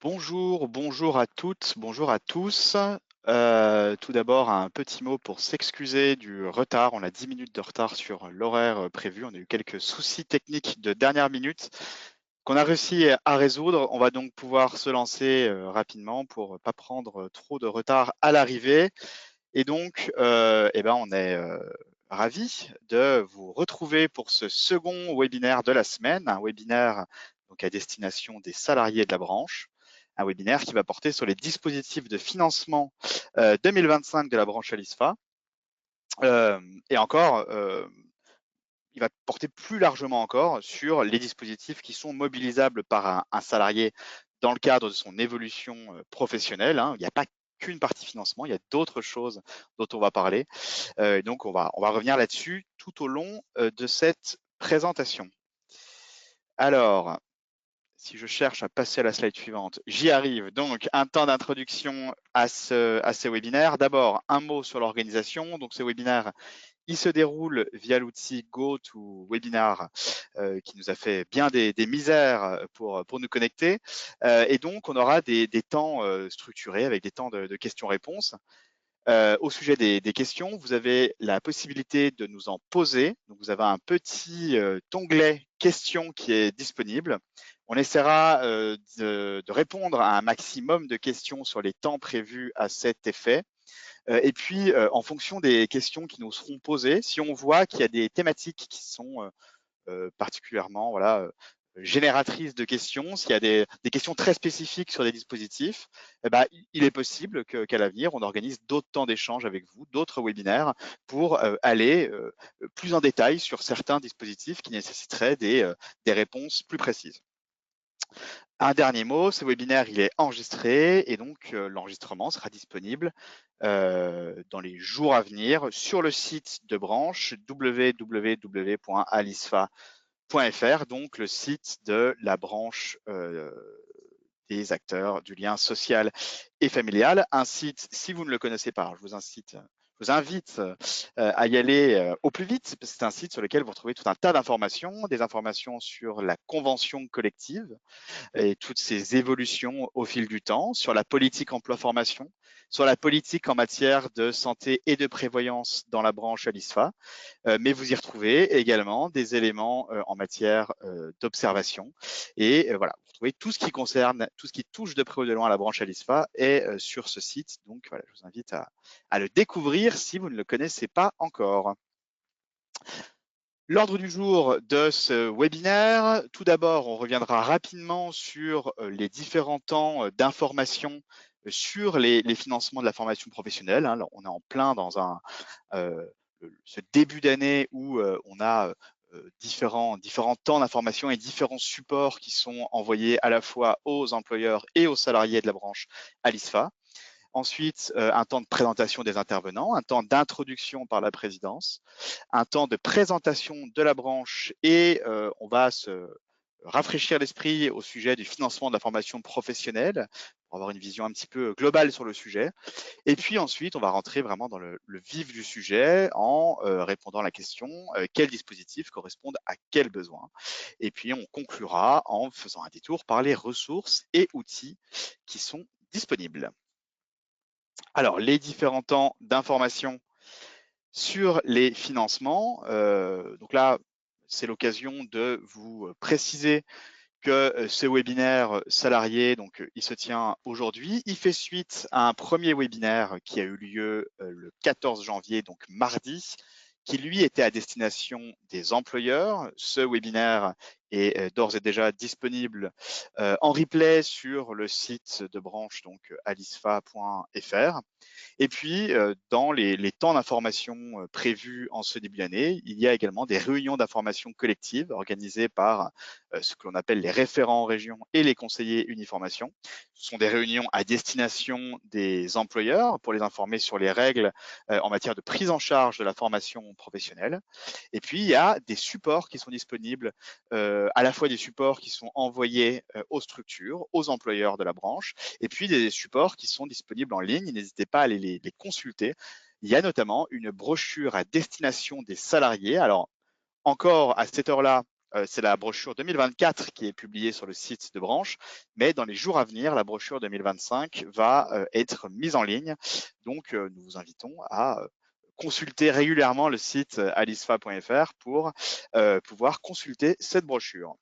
Bonjour, bonjour à toutes, bonjour à tous. Tout d'abord, un petit mot pour s'excuser du retard. On a 10 minutes de retard sur l'horaire prévu. On a eu quelques soucis techniques de dernière minute qu'on a réussi à résoudre. On va donc pouvoir se lancer rapidement pour pas prendre trop de retard à l'arrivée. Et donc, on est ravis de vous retrouver pour ce second webinaire de la semaine, un webinaire donc à destination des salariés de la branche, un webinaire qui va porter sur les dispositifs de financement 2025 de la branche ALISFA. Et encore, il va porter plus largement encore sur les dispositifs qui sont mobilisables par un salarié dans le cadre de son évolution professionnelle. Il n'y a pas qu'une partie financement, il y a d'autres choses dont on va parler. Donc, on va revenir là-dessus tout au long de cette présentation. Alors, si je cherche à passer à la slide suivante, j'y arrive. Donc, un temps d'introduction à ce webinaire. D'abord, un mot sur l'organisation. Donc, ce webinaire, il se déroule via l'outil GoToWebinar qui nous a fait bien des misères pour nous connecter. Et donc, on aura des temps structurés avec des temps de questions-réponses. Au sujet des questions, vous avez la possibilité de nous en poser. Donc, vous avez un petit onglet questions qui est disponible. On essaiera de répondre à un maximum de questions sur les temps prévus à cet effet. Et puis, en fonction des questions qui nous seront posées, si on voit qu'il y a des thématiques qui sont particulièrement génératrices de questions, s'il y a des questions très spécifiques sur des dispositifs, il est possible qu'à l'avenir, on organise d'autres temps d'échange avec vous, d'autres webinaires pour aller plus en détail sur certains dispositifs qui nécessiteraient des réponses plus précises. Un dernier mot, ce webinaire il est enregistré et donc l'enregistrement sera disponible dans les jours à venir sur le site de branche www.alisfa.fr, donc le site de la branche des acteurs du lien social et familial. Un site, si vous ne le connaissez pas, je vous invite à y aller au plus vite, parce que c'est un site sur lequel vous retrouvez tout un tas d'informations, des informations sur la convention collective, et toutes ces évolutions au fil du temps, sur la politique emploi-formation, sur la politique en matière de santé et de prévoyance dans la branche ALISFA, mais vous y retrouvez également des éléments en matière d'observation. Et voilà, vous retrouvez tout ce qui concerne, tout ce qui touche de près ou de loin à la branche ALISFA est sur ce site. Donc voilà, je vous invite à le découvrir si vous ne le connaissez pas encore. L'ordre du jour de ce webinaire, tout d'abord, on reviendra rapidement sur les différents temps d'information sur les financements de la formation professionnelle. Alors, on est en plein dans ce début d'année où on a différents temps d'information et différents supports qui sont envoyés à la fois aux employeurs et aux salariés de la branche ALISFA. Ensuite, un temps de présentation des intervenants, un temps d'introduction par la présidence, un temps de présentation de la branche et on va se rafraîchir l'esprit au sujet du financement de la formation professionnelle pour avoir une vision un petit peu globale sur le sujet. Et puis ensuite, on va rentrer vraiment dans le vif du sujet en répondant à la question quels dispositifs correspondent à quels besoins. Et puis on conclura en faisant un détour par les ressources et outils qui sont disponibles. Alors, les différents temps d'information sur les financements. Donc là, c'est l'occasion de vous préciser que ce webinaire salarié, donc il se tient aujourd'hui. Il fait suite à un premier webinaire qui a eu lieu le 14 janvier, donc mardi, qui lui était à destination des employeurs. Ce webinaire est d'ores et déjà disponible en replay sur le site de branche, donc alisfa.fr. Et puis, dans les temps d'information prévus en ce début d'année, il y a également des réunions d'information collective organisées par ce que l'on appelle les référents en région et les conseillers uniformation. Ce sont des réunions à destination des employeurs pour les informer sur les règles en matière de prise en charge de la formation professionnelle. Et puis, il y a des supports qui sont disponibles, à la fois des supports qui sont envoyés aux structures, aux employeurs de la branche, et puis des supports qui sont disponibles en ligne. N'hésitez pas à aller les consulter. Il y a notamment une brochure à destination des salariés. Alors, encore à cette heure-là, c'est la brochure 2024 qui est publiée sur le site de Branche, mais dans les jours à venir, la brochure 2025 va être mise en ligne. Donc, nous vous invitons à consulter régulièrement le site alisfa.fr pour pouvoir consulter cette brochure.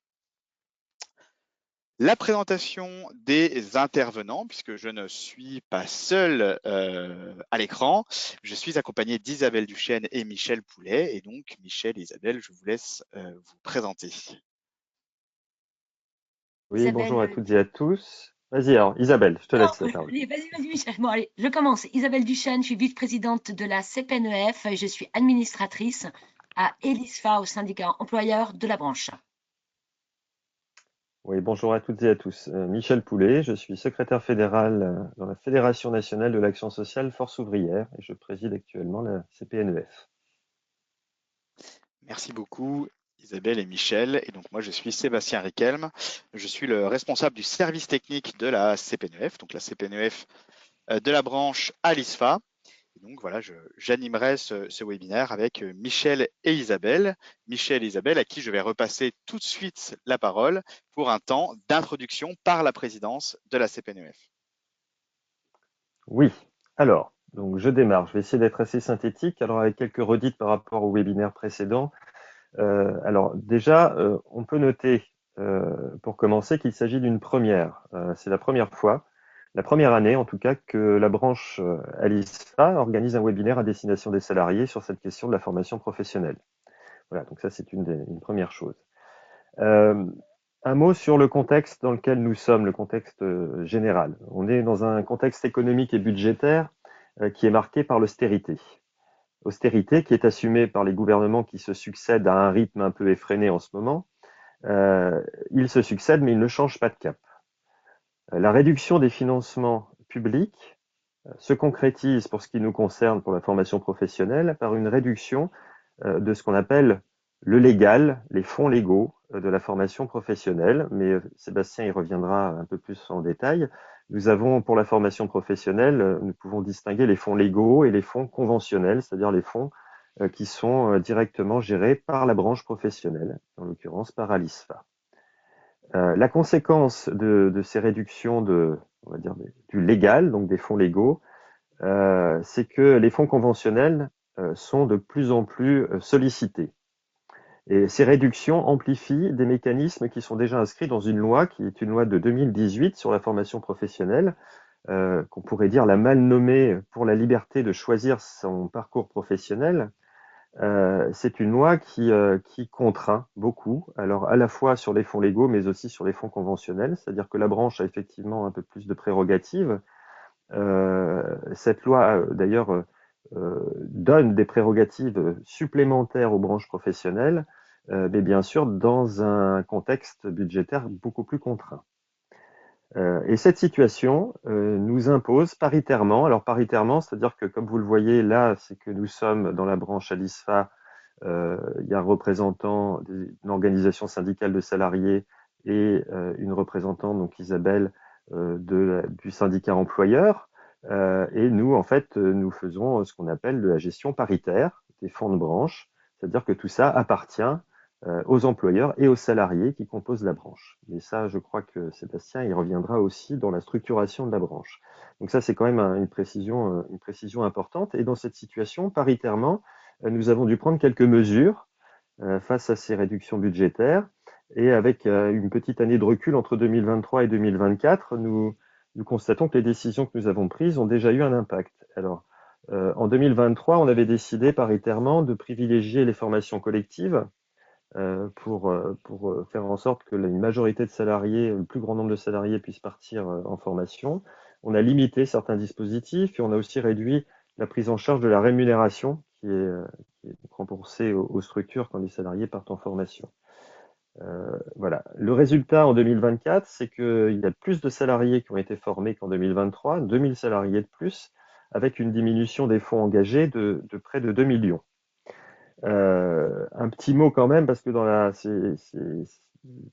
La présentation des intervenants, puisque je ne suis pas seul à l'écran, je suis accompagné d'Isabelle Duchesne et Michel Poulet. Et donc, Michel et Isabelle, je vous laisse vous présenter. Oui, Isabelle, bonjour à toutes et à tous. Vas-y, alors, Isabelle, je te non, laisse la parole. allez, vas-y, Michel. Bon, allez, je commence. Isabelle Duchesne, je suis vice-présidente de la CPNEF et je suis administratrice à Elisfa, au syndicat employeur de la branche. Oui, bonjour à toutes et à tous. Michel Poulet, je suis secrétaire fédéral dans la Fédération nationale de l'action sociale Force ouvrière et je préside actuellement la CPNEF. Merci beaucoup, Isabelle et Michel. Et donc, moi, je suis Sébastien Riquelme. Je suis le responsable du service technique de la CPNEF, donc la CPNEF de la branche à l'ISFA. Et donc voilà, j'animerai ce webinaire avec Michel et Isabelle. Michel et Isabelle, à qui je vais repasser tout de suite la parole pour un temps d'introduction par la présidence de la CPNEF. Oui, alors, donc je démarre. Je vais essayer d'être assez synthétique, alors avec quelques redites par rapport au webinaire précédent. Alors déjà, on peut noter, pour commencer, qu'il s'agit d'une première. C'est la première fois, la première année en tout cas, que la branche Alisfa organise un webinaire à destination des salariés sur cette question de la formation professionnelle. Voilà, donc ça c'est une première chose. Un mot sur le contexte dans lequel nous sommes, le contexte général. On est dans un contexte économique et budgétaire qui est marqué par l'austérité. Austérité qui est assumée par les gouvernements qui se succèdent à un rythme un peu effréné en ce moment. Ils se succèdent, mais ils ne changent pas de cap. La réduction des financements publics se concrétise pour ce qui nous concerne pour la formation professionnelle par une réduction de ce qu'on appelle le légal, les fonds légaux de la formation professionnelle, mais Sébastien y reviendra un peu plus en détail. Nous avons pour la formation professionnelle, nous pouvons distinguer les fonds légaux et les fonds conventionnels, c'est-à-dire les fonds qui sont directement gérés par la branche professionnelle, en l'occurrence par Alisfa. La conséquence de ces réductions on va dire, du légal, donc des fonds légaux, c'est que les fonds conventionnels sont de plus en plus sollicités. Et ces réductions amplifient des mécanismes qui sont déjà inscrits dans une loi qui est une loi de 2018 sur la formation professionnelle, qu'on pourrait dire la mal nommée pour la liberté de choisir son parcours professionnel. C'est une loi qui contraint beaucoup, alors à la fois sur les fonds légaux, mais aussi sur les fonds conventionnels, c'est-à-dire que la branche a effectivement un peu plus de prérogatives. Cette loi, d'ailleurs, donne des prérogatives supplémentaires aux branches professionnelles, mais bien sûr dans un contexte budgétaire beaucoup plus contraint. Et cette situation nous impose paritairement, alors paritairement, c'est-à-dire que comme vous le voyez là, c'est que nous sommes dans la branche Alisfa, il y a un représentant d'une organisation syndicale de salariés et une représentante, donc Isabelle, du syndicat employeur. Et nous, en fait, nous faisons ce qu'on appelle de la gestion paritaire des fonds de branche, c'est-à-dire que tout ça appartient aux employeurs et aux salariés qui composent la branche. Et ça, je crois que Sébastien y reviendra aussi dans la structuration de la branche. Donc ça, c'est quand même une précision importante. Et dans cette situation, paritairement, nous avons dû prendre quelques mesures face à ces réductions budgétaires. Et avec une petite année de recul entre 2023 et 2024, nous constatons que les décisions que nous avons prises ont déjà eu un impact. Alors, en 2023, on avait décidé paritairement de privilégier les formations collectives pour faire en sorte que une majorité de salariés, le plus grand nombre de salariés puissent partir en formation. On a limité certains dispositifs et on a aussi réduit la prise en charge de la rémunération qui est remboursée aux structures quand les salariés partent en formation. Voilà. Le résultat en 2024, c'est qu'il y a plus de salariés qui ont été formés qu'en 2023, 2000 salariés de plus, avec une diminution des fonds engagés de près de 2 millions. Un petit mot quand même, parce que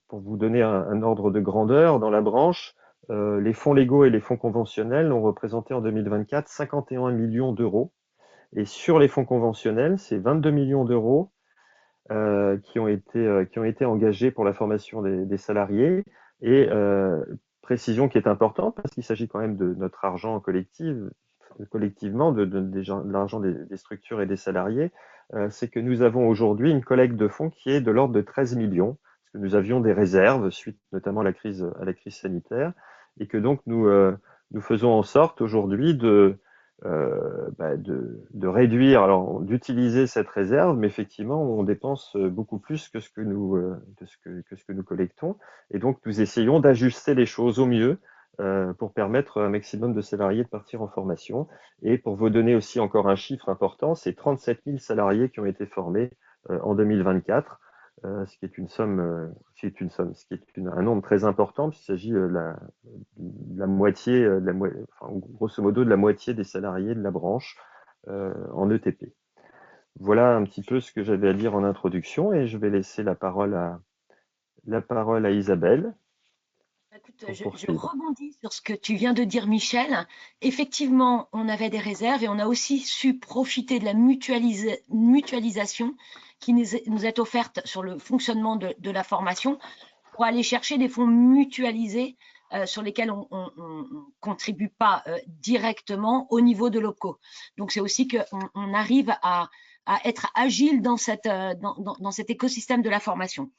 pour vous donner un ordre de grandeur, dans la branche, les fonds légaux et les fonds conventionnels ont représenté en 2024 51 millions d'euros. Et sur les fonds conventionnels, c'est 22 millions d'euros qui ont été engagés pour la formation des salariés. Et précision qui est importante, parce qu'il s'agit quand même de notre argent collectivement, de l'argent des structures et des salariés, c'est que nous avons aujourd'hui une collecte de fonds qui est de l'ordre de 13 millions, parce que nous avions des réserves suite notamment à la crise sanitaire, et que donc nous faisons en sorte aujourd'hui de réduire, alors d'utiliser cette réserve, mais effectivement, on dépense beaucoup plus que ce que nous collectons. Et donc, nous essayons d'ajuster les choses au mieux pour permettre à un maximum de salariés de partir en formation. Et pour vous donner aussi encore un chiffre important, c'est 37 000 salariés qui ont été formés en 2024. Ce qui est une somme, un nombre très important, puisqu'il s'agit la moitié, enfin, grosso modo de la moitié des salariés de la branche en ETP. Voilà un petit peu ce que j'avais à dire en introduction, et je vais laisser la parole à Isabelle Écoute, pour je poursuivre. rebondis sur ce que tu viens de dire, Michel. Effectivement, on avait des réserves et on a aussi su profiter de la mutualisation qui nous est offerte sur le fonctionnement de la formation pour aller chercher des fonds mutualisés sur lesquels on ne contribue pas directement au niveau de l'OPCO. Donc, c'est aussi qu'on arrive à être agile dans cet écosystème de la formation.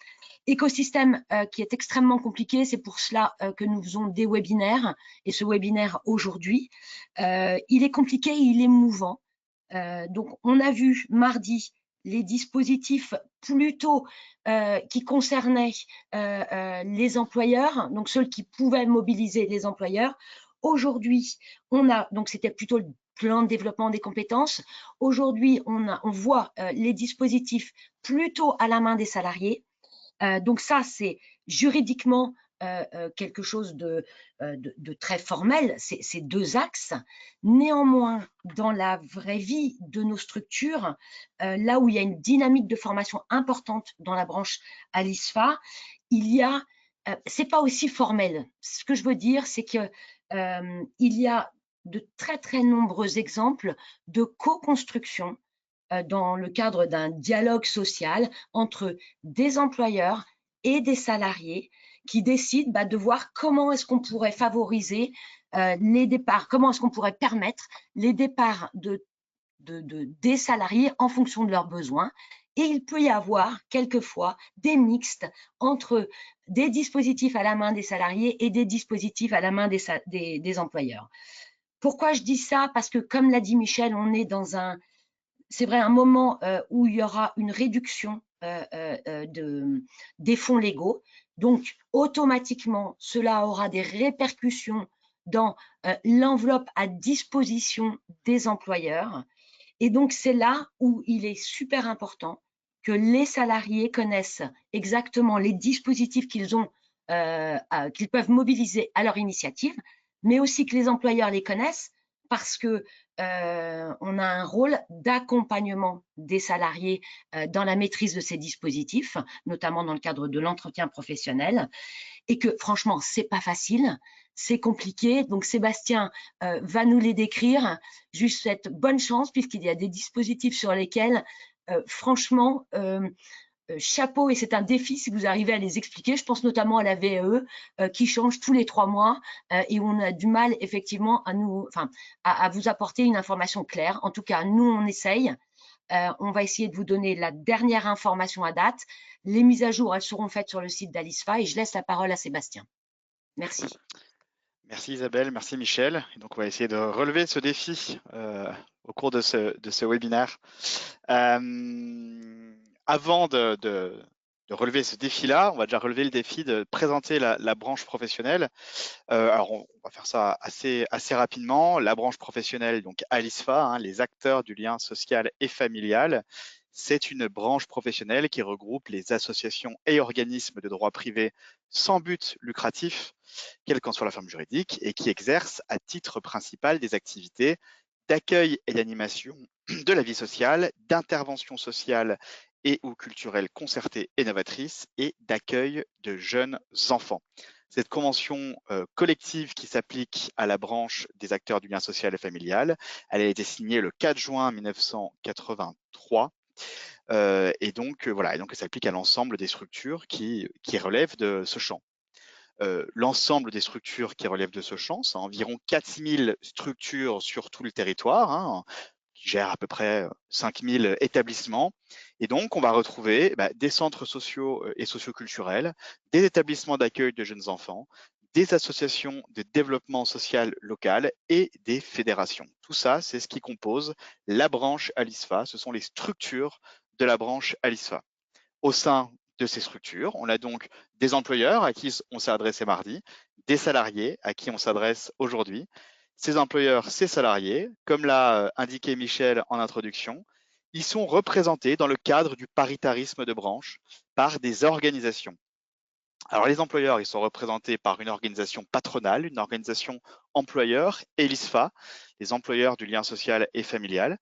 Écosystème qui est extrêmement compliqué, c'est pour cela que nous faisons des webinaires, et ce webinaire aujourd'hui, il est compliqué, il est mouvant. Donc, on a vu mardi les dispositifs plutôt qui concernaient les employeurs, donc ceux qui pouvaient mobiliser les employeurs. Aujourd'hui, donc c'était plutôt le plan de développement des compétences. Aujourd'hui, on voit les dispositifs plutôt à la main des salariés. Donc ça, c'est juridiquement quelque chose de très formel, ces deux axes. Néanmoins, dans la vraie vie de nos structures, là où il y a une dynamique de formation importante dans la branche à l'ISFA, c'est pas aussi formel. Ce que je veux dire, c'est que il y a de très très nombreux exemples de co-construction dans le cadre d'un dialogue social entre des employeurs et des salariés qui décident de voir comment est-ce qu'on pourrait favoriser les départs, comment est-ce qu'on pourrait permettre les départs des salariés en fonction de leurs besoins. Et il peut y avoir quelquefois des mixtes entre des dispositifs à la main des salariés et des dispositifs à la main des employeurs. Pourquoi je dis ça? Parce que, comme l'a dit Michel, on est dans c'est vrai, un moment où il y aura une réduction des fonds légaux. Donc, automatiquement, cela aura des répercussions dans l'enveloppe à disposition des employeurs. Et donc, c'est là où il est super important que les salariés connaissent exactement les dispositifs qu'ils peuvent mobiliser à leur initiative, mais aussi que les employeurs les connaissent parce que on a un rôle d'accompagnement des salariés dans la maîtrise de ces dispositifs, notamment dans le cadre de l'entretien professionnel, et que franchement, c'est pas facile, c'est compliqué. Donc Sébastien va nous les décrire. Juste cette bonne chance, puisqu'il y a des dispositifs sur lesquels, franchement, chapeau, et c'est un défi si vous arrivez à les expliquer. Je pense notamment à la VAE qui change tous les 3 mois et où on a du mal effectivement à vous apporter une information claire. En tout cas, nous, on essaye. On va essayer de vous donner la dernière information à date. Les mises à jour, elles seront faites sur le site d'Alisfa, et je laisse la parole à Sébastien. Merci. Merci Isabelle, merci Michel. Et donc on va essayer de relever ce défi au cours de ce webinaire. Avant de relever ce défi-là, on va déjà relever le défi de présenter la branche professionnelle. Alors on va faire ça assez rapidement. La branche professionnelle, donc à l'ISFA, les acteurs du lien social et familial, c'est une branche professionnelle qui regroupe les associations et organismes de droit privé sans but lucratif, quelle qu'en soit la forme juridique, et qui exerce à titre principal des activités d'accueil et d'animation de la vie sociale, d'intervention sociale et ou culturelle concertée et novatrice, et d'accueil de jeunes enfants. Cette convention collective qui s'applique à la branche des acteurs du lien social et familial, elle a été signée le 4 juin 1983 Et donc, voilà, et donc ça s'applique à l'ensemble des structures qui relèvent de ce champ. L'ensemble des structures qui relèvent de ce champ, c'est environ 4000 structures sur tout le territoire, hein, qui gèrent à peu près 5000 établissements. Et donc, on va retrouver des centres sociaux et socioculturels, des établissements d'accueil de jeunes enfants, des associations de développement social local et des fédérations. Tout ça, c'est ce qui compose la branche ALISFA. Ce sont les structures de la branche ALISFA. Au sein de ces structures, on a donc des employeurs à qui on s'est adressé mardi, des salariés à qui on s'adresse aujourd'hui. Ces employeurs, ces salariés, comme l'a indiqué Michel en introduction, ils sont représentés dans le cadre du paritarisme de branche par des organisations. Alors les employeurs, ils sont représentés par une organisation patronale, une organisation employeur et l'ISFA, les employeurs du lien social et familial.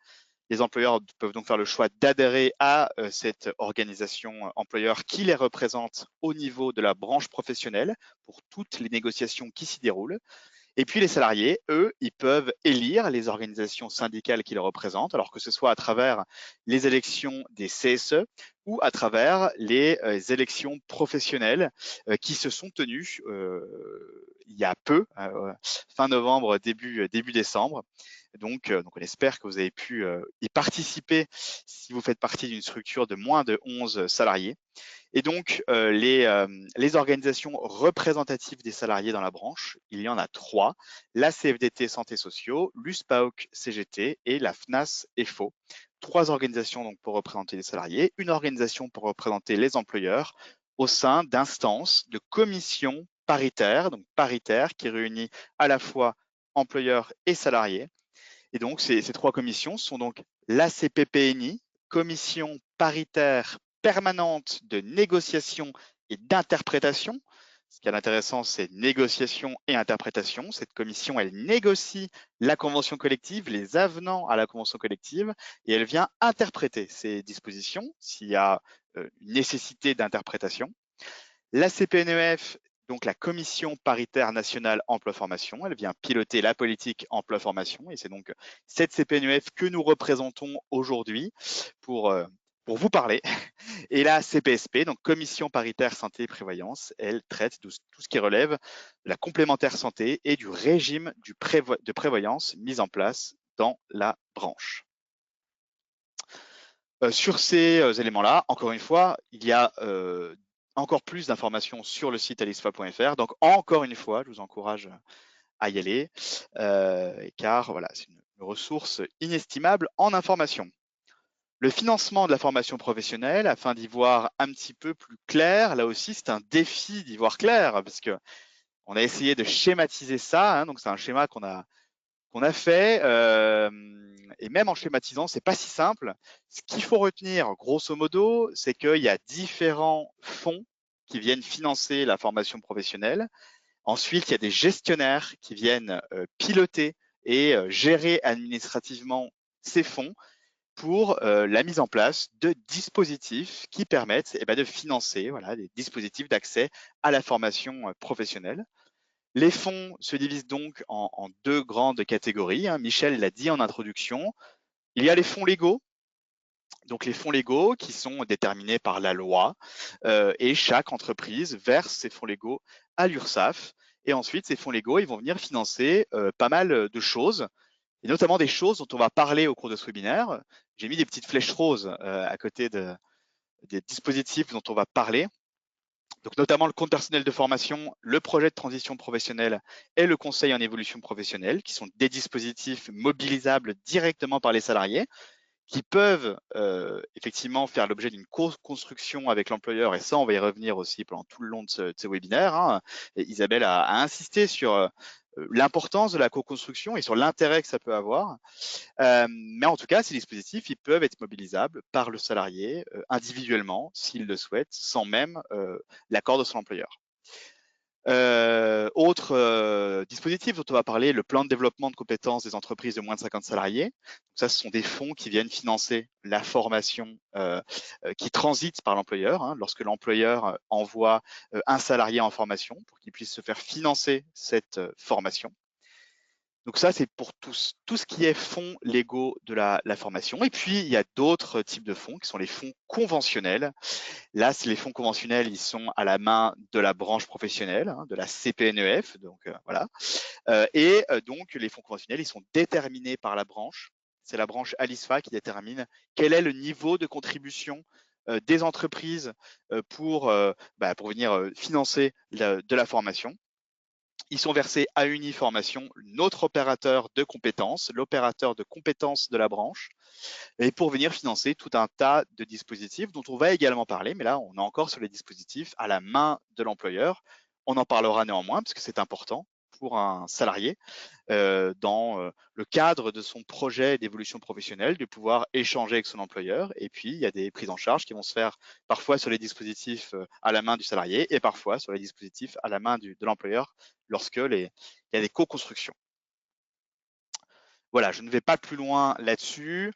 Les employeurs peuvent donc faire le choix d'adhérer à cette organisation employeur qui les représente au niveau de la branche professionnelle pour toutes les négociations qui s'y déroulent. Et puis les salariés, eux, ils peuvent élire les organisations syndicales qui les représentent, alors que ce soit à travers les élections des CSE ou à travers les élections professionnelles qui se sont tenues il y a peu, fin novembre, début décembre. Donc, on espère que vous avez pu y participer si vous faites partie d'une structure de moins de 11 salariés. Et donc, les organisations représentatives des salariés dans la branche, il y en a 3, la CFDT Santé Sociaux, l'USPAOC CGT et la FNAS EFO. 3 organisations donc pour représenter les salariés, une organisation pour représenter les employeurs au sein d'instances de commissions paritaires, donc paritaires qui réunit à la fois employeurs et salariés. Et donc, ces 3 commissions sont donc l'ACPPNI, Commission paritaire permanente de négociation et d'interprétation. Ce qui est intéressant, c'est négociation et interprétation. Cette commission, elle négocie la convention collective, les avenants à la convention collective, et elle vient interpréter ces dispositions s'il y a une nécessité d'interprétation. La CPNEF, donc la Commission paritaire nationale emploi-formation, elle vient piloter la politique emploi-formation et c'est donc cette CPNEF que nous représentons aujourd'hui pour vous parler. Et la CPSP, donc Commission paritaire santé et prévoyance, elle traite de tout ce qui relève de la complémentaire santé et du régime de prévoyance mis en place dans la branche. Sur ces éléments-là, encore une fois, il y a encore plus d'informations sur le site alisfa.fr. Donc, encore une fois, je vous encourage à y aller, car voilà, c'est une ressource inestimable en information. Le financement de la formation professionnelle, afin d'y voir un petit peu plus clair, là aussi, c'est un défi d'y voir clair, parce que on a essayé de schématiser ça. Hein, donc, c'est un schéma qu'on a fait, et même en schématisant, c'est pas si simple. Ce qu'il faut retenir, grosso modo, c'est qu'il y a différents fonds qui viennent financer la formation professionnelle. Ensuite, il y a des gestionnaires qui viennent piloter et gérer administrativement ces fonds pour la mise en place de dispositifs qui permettent de financer des dispositifs d'accès à la formation professionnelle. Les fonds se divisent donc en 2 grandes catégories. Hein. Michel l'a dit en introduction. Il y a les fonds légaux, donc les fonds légaux qui sont déterminés par la loi et chaque entreprise verse ses fonds légaux à l'URSSAF. Et ensuite, ces fonds légaux, ils vont venir financer pas mal de choses, et notamment des choses dont on va parler au cours de ce webinaire. J'ai mis des petites flèches roses à côté des dispositifs dont on va parler. Donc notamment le compte personnel de formation, le projet de transition professionnelle et le conseil en évolution professionnelle, qui sont des dispositifs mobilisables directement par les salariés, qui peuvent effectivement faire l'objet d'une co-construction avec l'employeur, et ça, on va y revenir aussi pendant tout le long de ce webinaire. Hein. Et Isabelle a insisté sur l'importance de la co-construction et sur l'intérêt que ça peut avoir. Mais en tout cas, ces dispositifs, ils peuvent être mobilisables par le salarié individuellement, s'il le souhaite, sans même l'accord de son employeur. Autre dispositif dont on va parler, le plan de développement de compétences des entreprises de moins de 50 salariés. Donc ça, ce sont des fonds qui viennent financer la formation qui transite par l'employeur. Hein, lorsque l'employeur envoie un salarié en formation pour qu'il puisse se faire financer cette formation. Donc ça, c'est pour tout ce qui est fonds légaux de la formation. Et puis, il y a d'autres types de fonds qui sont les fonds conventionnels. Là, les fonds conventionnels, ils sont à la main de la branche professionnelle, hein, de la CPNEF. Donc, voilà. Donc, les fonds conventionnels, ils sont déterminés par la branche. C'est la branche ALISFA qui détermine quel est le niveau de contribution des entreprises pour venir financer de la formation. Ils sont versés à Uniformation, notre opérateur de compétences, l'opérateur de compétences de la branche, et pour venir financer tout un tas de dispositifs dont on va également parler, mais là, on est encore sur les dispositifs à la main de l'employeur. On en parlera néanmoins parce que c'est important pour un salarié dans le cadre de son projet d'évolution professionnelle, de pouvoir échanger avec son employeur. Et puis, il y a des prises en charge qui vont se faire parfois sur les dispositifs à la main du salarié et parfois sur les dispositifs à la main de l'employeur lorsque il y a des co-constructions. Voilà, je ne vais pas plus loin là-dessus.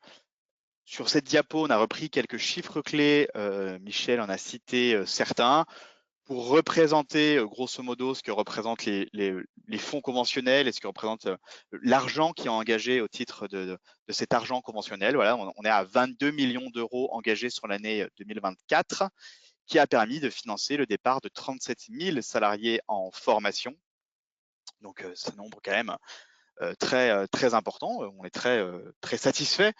Sur cette diapo, on a repris quelques chiffres clés. Michel en a cité certains pour représenter grosso modo ce que représentent les fonds conventionnels et ce que représente l'argent qui est engagé au titre de cet argent conventionnel. Voilà, on est à 22 millions d'euros engagés sur l'année 2024, qui a permis de financer le départ de 37 000 salariés en formation. Donc, c'est un nombre quand même très important. On est très satisfait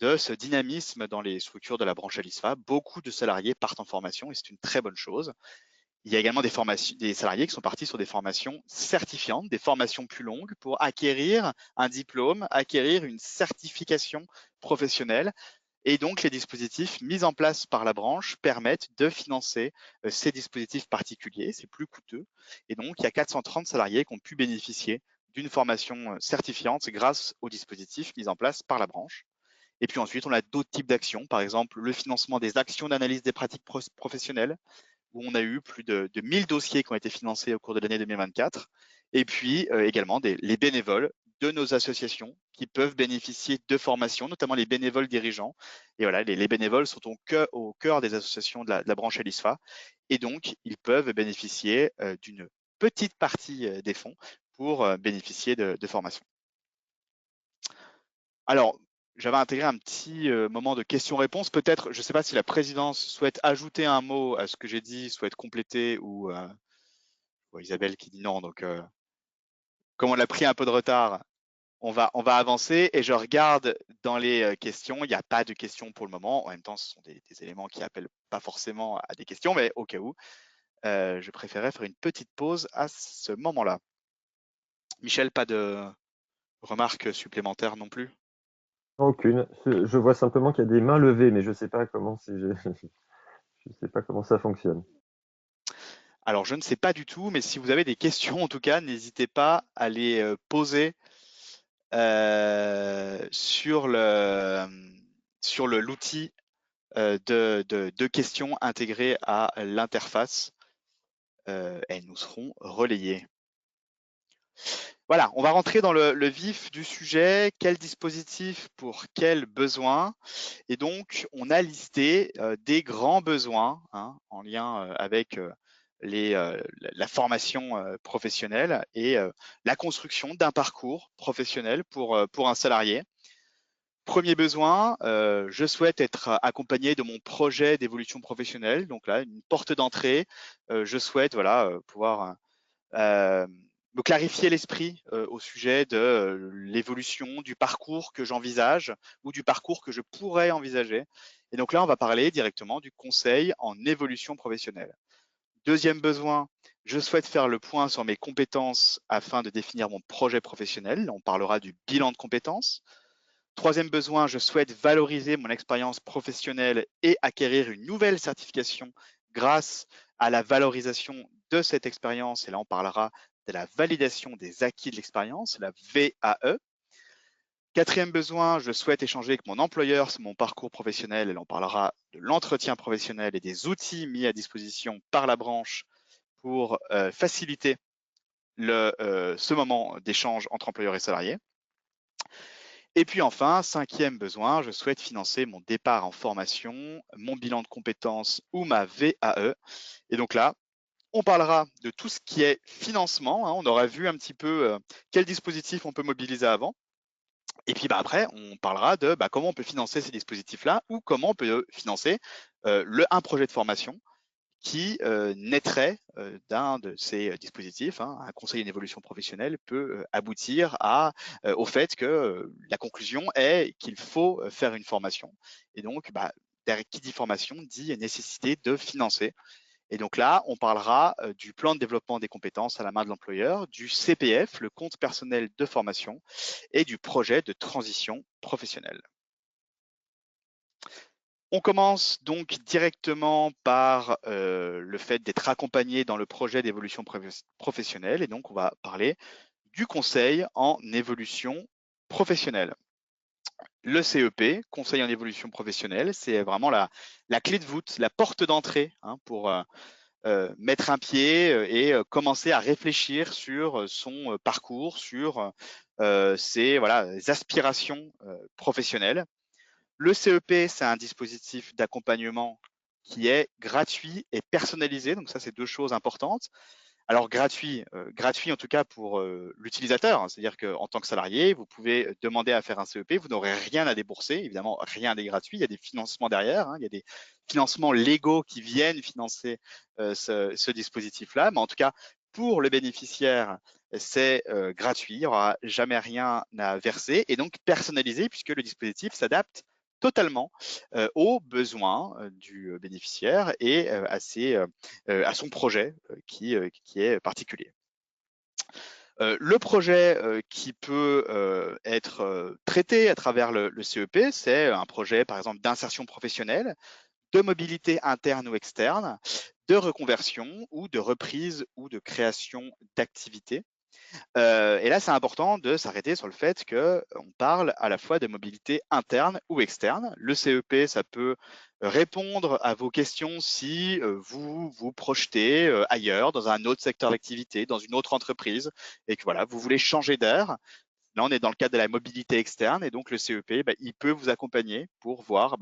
de ce dynamisme dans les structures de la branche ALISFA. Beaucoup de salariés partent en formation et c'est une très bonne chose. Il y a également des salariés qui sont partis sur des formations certifiantes, des formations plus longues pour acquérir un diplôme, acquérir une certification professionnelle. Et donc, les dispositifs mis en place par la branche permettent de financer ces dispositifs particuliers. C'est plus coûteux. Et donc, il y a 430 salariés qui ont pu bénéficier d'une formation certifiante grâce aux dispositifs mis en place par la branche. Et puis ensuite, on a d'autres types d'actions, par exemple le financement des actions d'analyse des pratiques professionnelles, où on a eu plus de 1000 dossiers qui ont été financés au cours de l'année 2024. Et puis également les bénévoles de nos associations qui peuvent bénéficier de formations, notamment les bénévoles dirigeants. Et voilà, les bénévoles sont au cœur des associations de la branche ALISFA. Et donc, ils peuvent bénéficier d'une petite partie des fonds pour bénéficier de formations. Alors, j'avais intégré un petit moment de questions-réponses. Peut-être, je ne sais pas si la présidence souhaite ajouter un mot à ce que j'ai dit, souhaite compléter ou Isabelle qui dit non. Donc, comme on a pris un peu de retard, on va avancer et je regarde dans les questions. Il n'y a pas de questions pour le moment. En même temps, ce sont des éléments qui appellent pas forcément à des questions, mais au cas où, je préférais faire une petite pause à ce moment-là. Michel, pas de remarques supplémentaires non plus? Aucune. Je vois simplement qu'il y a des mains levées, mais je sais pas comment je sais pas comment ça fonctionne. Alors, je ne sais pas du tout, mais si vous avez des questions, en tout cas, n'hésitez pas à les poser sur l'outil de questions intégré à l'interface. Elles nous seront relayées. Voilà, on va rentrer dans le vif du sujet. Quel dispositif pour quels besoins? Et donc, on a listé des grands besoins en lien avec la formation professionnelle et la construction d'un parcours professionnel pour un salarié. Premier besoin, je souhaite être accompagné de mon projet d'évolution professionnelle. Donc là, une porte d'entrée. Je souhaite pouvoir me clarifier l'esprit au sujet de l'évolution du parcours que j'envisage ou du parcours que je pourrais envisager. Et donc là, on va parler directement du conseil en évolution professionnelle. Deuxième besoin, je souhaite faire le point sur mes compétences afin de définir mon projet professionnel. On parlera du bilan de compétences. Troisième besoin, je souhaite valoriser mon expérience professionnelle et acquérir une nouvelle certification grâce à la valorisation de cette expérience. Et là, on parlera de la validation des acquis de l'expérience, la VAE. Quatrième besoin, je souhaite échanger avec mon employeur sur mon parcours professionnel. Et là, on parlera de l'entretien professionnel et des outils mis à disposition par la branche pour faciliter ce moment d'échange entre employeurs et salariés. Et puis enfin, cinquième besoin, je souhaite financer mon départ en formation, mon bilan de compétences ou ma VAE. Et donc là, On parlera de tout ce qui est financement, hein. On aura vu un petit peu quel dispositif on peut mobiliser avant. Et puis après, on parlera de comment on peut financer ces dispositifs-là ou comment on peut financer un projet de formation qui naîtrait d'un de ces dispositifs, hein. Un conseil en évolution professionnelle peut aboutir au fait que la conclusion est qu'il faut faire une formation. Et donc, qui dit formation dit nécessité de financer. Et donc là, on parlera du plan de développement des compétences à la main de l'employeur, du CPF, le compte personnel de formation, et du projet de transition professionnelle. On commence donc directement par le fait d'être accompagné dans le projet d'évolution professionnelle, et donc on va parler du conseil en évolution professionnelle. Le CEP, conseil en évolution professionnelle, c'est vraiment la clé de voûte, la porte d'entrée, hein, pour mettre un pied et commencer à réfléchir sur son parcours, sur ses aspirations professionnelles. Le CEP, c'est un dispositif d'accompagnement qui est gratuit et personnalisé. Donc ça, c'est deux choses importantes. Alors gratuit en tout cas pour l'utilisateur, hein. C'est-à-dire qu'en tant que salarié, vous pouvez demander à faire un CEP, vous n'aurez rien à débourser, évidemment rien n'est gratuit, il y a des financements derrière, hein. Il y a des financements légaux qui viennent financer ce dispositif-là, mais en tout cas pour le bénéficiaire, c'est gratuit, il n'y aura jamais rien à verser et donc personnalisé puisque le dispositif s'adapte totalement aux besoins du bénéficiaire et à son projet qui est particulier. Le projet qui peut être traité à travers le CEP, c'est un projet par exemple d'insertion professionnelle, de mobilité interne ou externe, de reconversion ou de reprise ou de création d'activité. Et là, c'est important de s'arrêter sur le fait qu'on parle à la fois de mobilité interne ou externe. Le CEP, ça peut répondre à vos questions si vous vous projetez ailleurs, dans un autre secteur d'activité, dans une autre entreprise, et que voilà, vous voulez changer d'air. Là, on est dans le cadre de la mobilité externe, et donc le CEP, il peut vous accompagner pour voir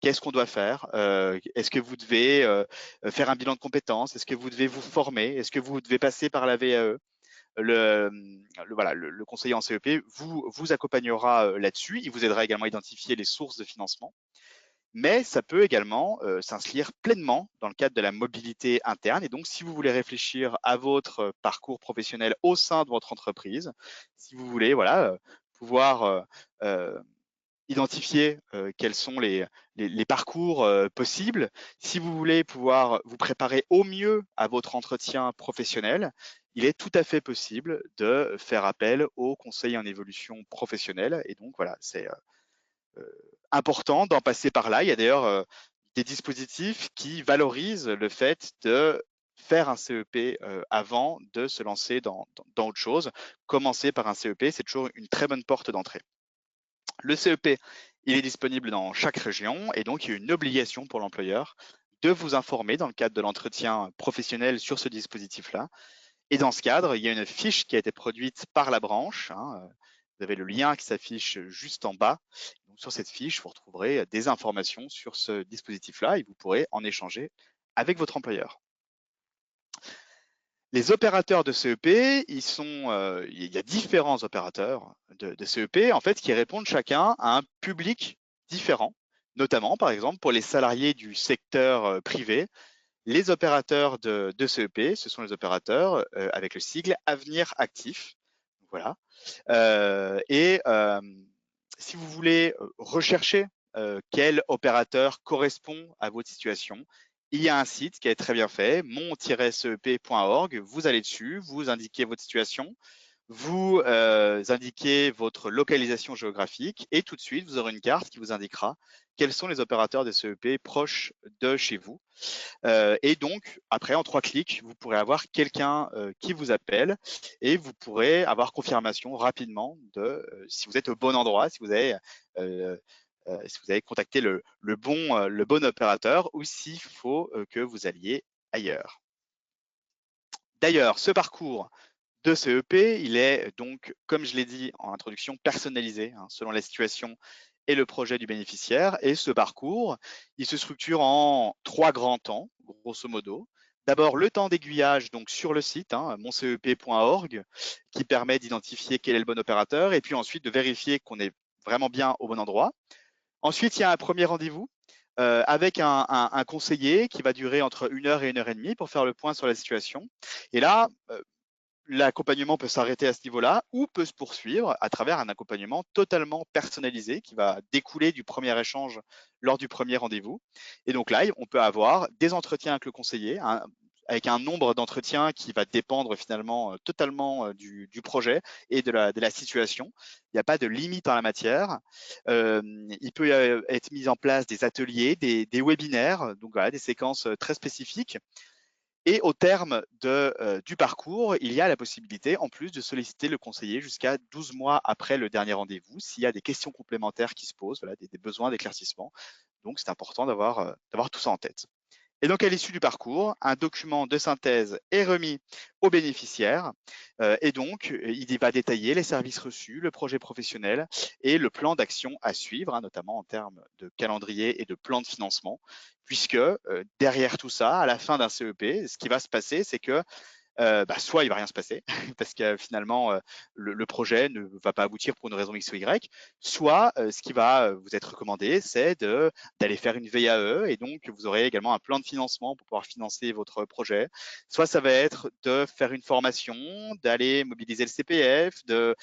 qu'est-ce qu'on doit faire. Est-ce que vous devez faire un bilan de compétences? Est-ce que vous devez vous former? Est-ce que vous devez passer par la VAE? Le conseiller en CEP vous accompagnera là-dessus. Il vous aidera également à identifier les sources de financement. Mais ça peut également s'inscrire pleinement dans le cadre de la mobilité interne. Et donc, si vous voulez réfléchir à votre parcours professionnel au sein de votre entreprise, si vous voulez pouvoir identifier quels sont les parcours possibles. Si vous voulez pouvoir vous préparer au mieux à votre entretien professionnel, il est tout à fait possible de faire appel au conseil en évolution professionnelle. Et donc, voilà, c'est important d'en passer par là. Il y a d'ailleurs des dispositifs qui valorisent le fait de faire un CEP avant de se lancer dans autre chose. Commencer par un CEP, c'est toujours une très bonne porte d'entrée. Le CEP, il est disponible dans chaque région et donc il y a une obligation pour l'employeur de vous informer dans le cadre de l'entretien professionnel sur ce dispositif-là. Et dans ce cadre, il y a une fiche qui a été produite par la branche, hein. Vous avez le lien qui s'affiche juste en bas. Donc, sur cette fiche, vous retrouverez des informations sur ce dispositif-là et vous pourrez en échanger avec votre employeur. Les opérateurs de CEP, il y a différents opérateurs de CEP en fait qui répondent chacun à un public différent, notamment par exemple pour les salariés du secteur privé. Les opérateurs de CEP, ce sont les opérateurs avec le sigle Avenir Actif. Voilà. Si vous voulez rechercher quel opérateur correspond à votre situation, il y a un site qui est très bien fait, mon-cep.org. Vous allez dessus, vous indiquez votre situation, vous indiquez votre localisation géographique et tout de suite, vous aurez une carte qui vous indiquera quels sont les opérateurs des CEP proches de chez vous. Et donc, après, en 3 clics, vous pourrez avoir quelqu'un qui vous appelle et vous pourrez avoir confirmation rapidement de si vous êtes au bon endroit, si vous avez contacté le bon opérateur ou s'il faut que vous alliez ailleurs. D'ailleurs, ce parcours de CEP, il est donc, comme je l'ai dit en introduction, personnalisé selon la situation et le projet du bénéficiaire. Et ce parcours, il se structure en 3 grands temps, grosso modo. D'abord, le temps d'aiguillage donc sur le site, moncep.org, qui permet d'identifier quel est le bon opérateur et puis ensuite de vérifier qu'on est vraiment bien au bon endroit. Ensuite, il y a un premier rendez-vous avec un conseiller qui va durer entre 1 heure et 1 heure et demie pour faire le point sur la situation. Et là, l'accompagnement peut s'arrêter à ce niveau-là ou peut se poursuivre à travers un accompagnement totalement personnalisé qui va découler du premier échange lors du premier rendez-vous. Et donc là, on peut avoir des entretiens avec le conseiller, avec un nombre d'entretiens qui va dépendre finalement totalement du projet et de la situation. Il n'y a pas de limite en la matière. Il peut être mis en place des ateliers, des webinaires, donc voilà, des séquences très spécifiques. Et au terme du parcours, il y a la possibilité, en plus, de solliciter le conseiller jusqu'à 12 mois après le dernier rendez-vous, s'il y a des questions complémentaires qui se posent, voilà, des besoins d'éclaircissement. Donc, c'est important d'avoir tout ça en tête. Et donc, à l'issue du parcours, un document de synthèse est remis aux bénéficiaires et donc, il va détailler les services reçus, le projet professionnel et le plan d'action à suivre, notamment en termes de calendrier et de plan de financement, puisque derrière tout ça, à la fin d'un CEP, ce qui va se passer, c'est que soit il va rien se passer parce que finalement le projet ne va pas aboutir pour une raison X ou Y, soit ce qui va vous être recommandé, c'est d'aller faire une VAE et donc vous aurez également un plan de financement pour pouvoir financer votre projet. Soit ça va être de faire une formation, d'aller mobiliser le CPF, de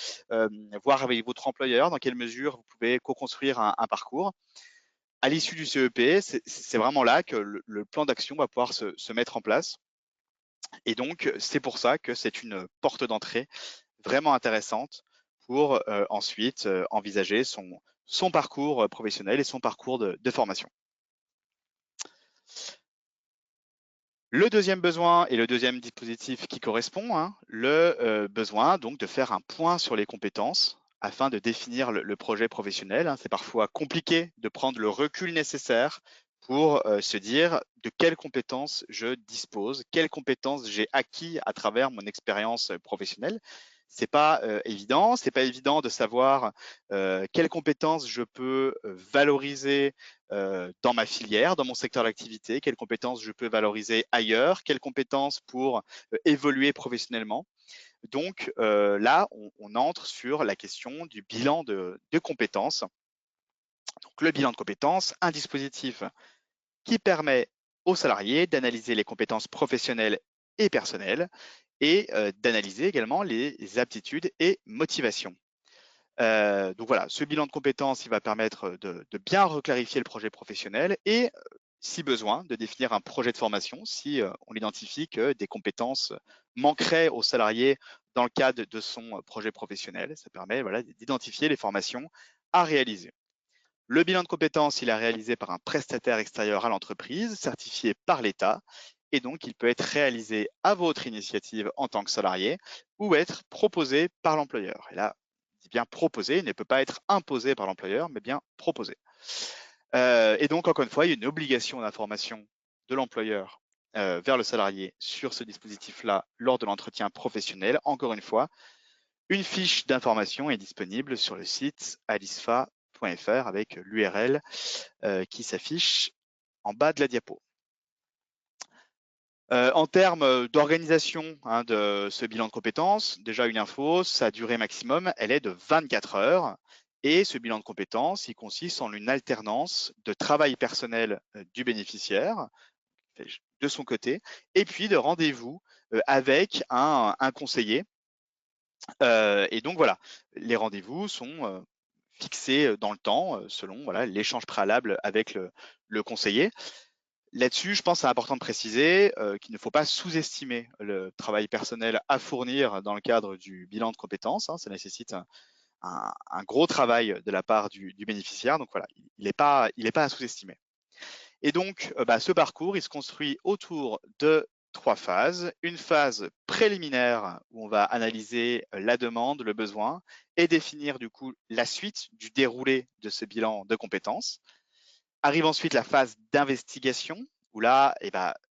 voir avec votre employeur dans quelle mesure vous pouvez co-construire un parcours. À l'issue du CEP, c'est vraiment là que le plan d'action va pouvoir se mettre en place. Et donc, c'est pour ça que c'est une porte d'entrée vraiment intéressante pour ensuite envisager son parcours professionnel et son parcours de formation. Le deuxième besoin et le deuxième dispositif qui correspond, le besoin donc de faire un point sur les compétences afin de définir le projet professionnel. C'est parfois compliqué de prendre le recul nécessaire pour se dire de quelles compétences je dispose, quelles compétences j'ai acquis à travers mon expérience professionnelle. C'est pas évident. C'est pas évident de savoir quelles compétences je peux valoriser dans ma filière, dans mon secteur d'activité, quelles compétences je peux valoriser ailleurs, quelles compétences pour évoluer professionnellement. Donc là, on entre sur la question du bilan de compétences. Donc le bilan de compétences, un dispositif qui permet aux salariés d'analyser les compétences professionnelles et personnelles et d'analyser également les aptitudes et motivations. Donc voilà, ce bilan de compétences, il va permettre de bien reclarifier le projet professionnel et, si besoin, de définir un projet de formation si on identifie que des compétences manqueraient aux salariés dans le cadre de son projet professionnel. Ça permet d'identifier les formations à réaliser. Le bilan de compétences, il est réalisé par un prestataire extérieur à l'entreprise, certifié par l'État, et donc il peut être réalisé à votre initiative en tant que salarié ou être proposé par l'employeur. Et là, je dis bien proposé, il ne peut pas être imposé par l'employeur, mais bien proposé. Et donc, encore une fois, il y a une obligation d'information de l'employeur vers le salarié sur ce dispositif-là lors de l'entretien professionnel. Encore une fois, une fiche d'information est disponible sur le site alisfa.fr avec l'URL qui s'affiche en bas de la diapo. En termes d'organisation de ce bilan de compétences, déjà une info, sa durée maximum, elle est de 24 heures. Et ce bilan de compétences, il consiste en une alternance de travail personnel du bénéficiaire, de son côté, et puis de rendez-vous avec un conseiller. Et donc voilà, les rendez-vous sont fixés dans le temps selon l'échange préalable avec le conseiller. Là-dessus, je pense que c'est important de préciser qu'il ne faut pas sous-estimer le travail personnel à fournir dans le cadre du bilan de compétences. Ça nécessite un gros travail de la part du bénéficiaire. Donc voilà, il n'est pas à sous-estimer. Et donc, ce parcours, il se construit autour de 3 phases. Une phase préliminaire où on va analyser la demande, le besoin et définir du coup la suite du déroulé de ce bilan de compétences. Arrive ensuite la phase d'investigation où là,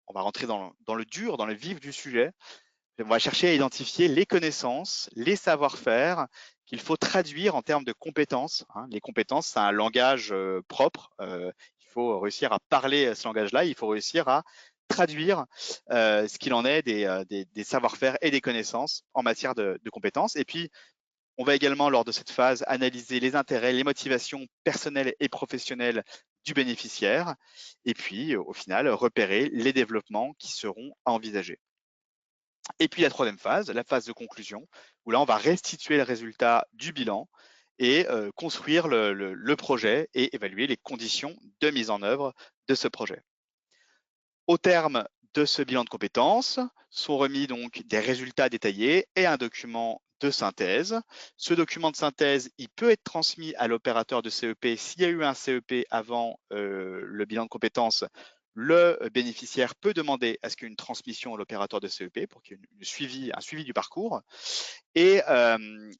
on va rentrer dans le dur, dans le vif du sujet. On va chercher à identifier les connaissances, les savoir-faire qu'il faut traduire en termes de compétences. Les compétences, c'est un langage propre. Il faut réussir à parler ce langage-là. Il faut réussir à traduire ce qu'il en est des savoir-faire et des connaissances en matière de compétences. Et puis, on va également, lors de cette phase, analyser les intérêts, les motivations personnelles et professionnelles du bénéficiaire, et puis, au final, repérer les développements qui seront à envisager. Et puis la troisième phase, la phase de conclusion, où là, on va restituer le résultat du bilan et construire le projet et évaluer les conditions de mise en œuvre de ce projet. Au terme de ce bilan de compétences, sont remis donc des résultats détaillés et un document de synthèse. Ce document de synthèse, il peut être transmis à l'opérateur de CEP. S'il y a eu un CEP avant le bilan de compétences, le bénéficiaire peut demander à ce qu'il y ait une transmission à l'opérateur de CEP pour qu'il y ait un suivi du parcours. Et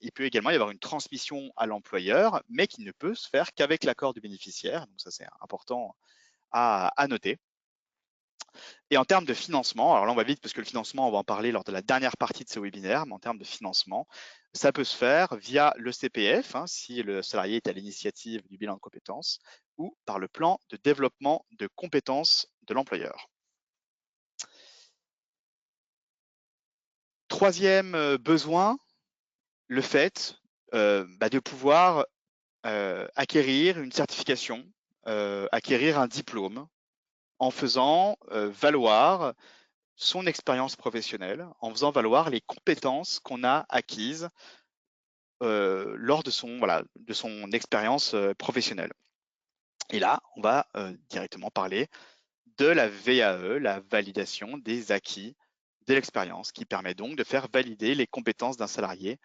il peut également y avoir une transmission à l'employeur, mais qui ne peut se faire qu'avec l'accord du bénéficiaire. Donc ça, c'est important à noter. Et en termes de financement, alors là on va vite parce que le financement, on va en parler lors de la dernière partie de ce webinaire, mais en termes de financement, ça peut se faire via le CPF, si le salarié est à l'initiative du bilan de compétences, ou par le plan de développement de compétences de l'employeur. Troisième besoin, le fait de pouvoir acquérir une certification, acquérir un diplôme en faisant valoir son expérience professionnelle, en faisant valoir les compétences qu'on a acquises lors de son expérience professionnelle. Et là, on va directement parler de la VAE, la validation des acquis de l'expérience, qui permet donc de faire valider les compétences d'un salarié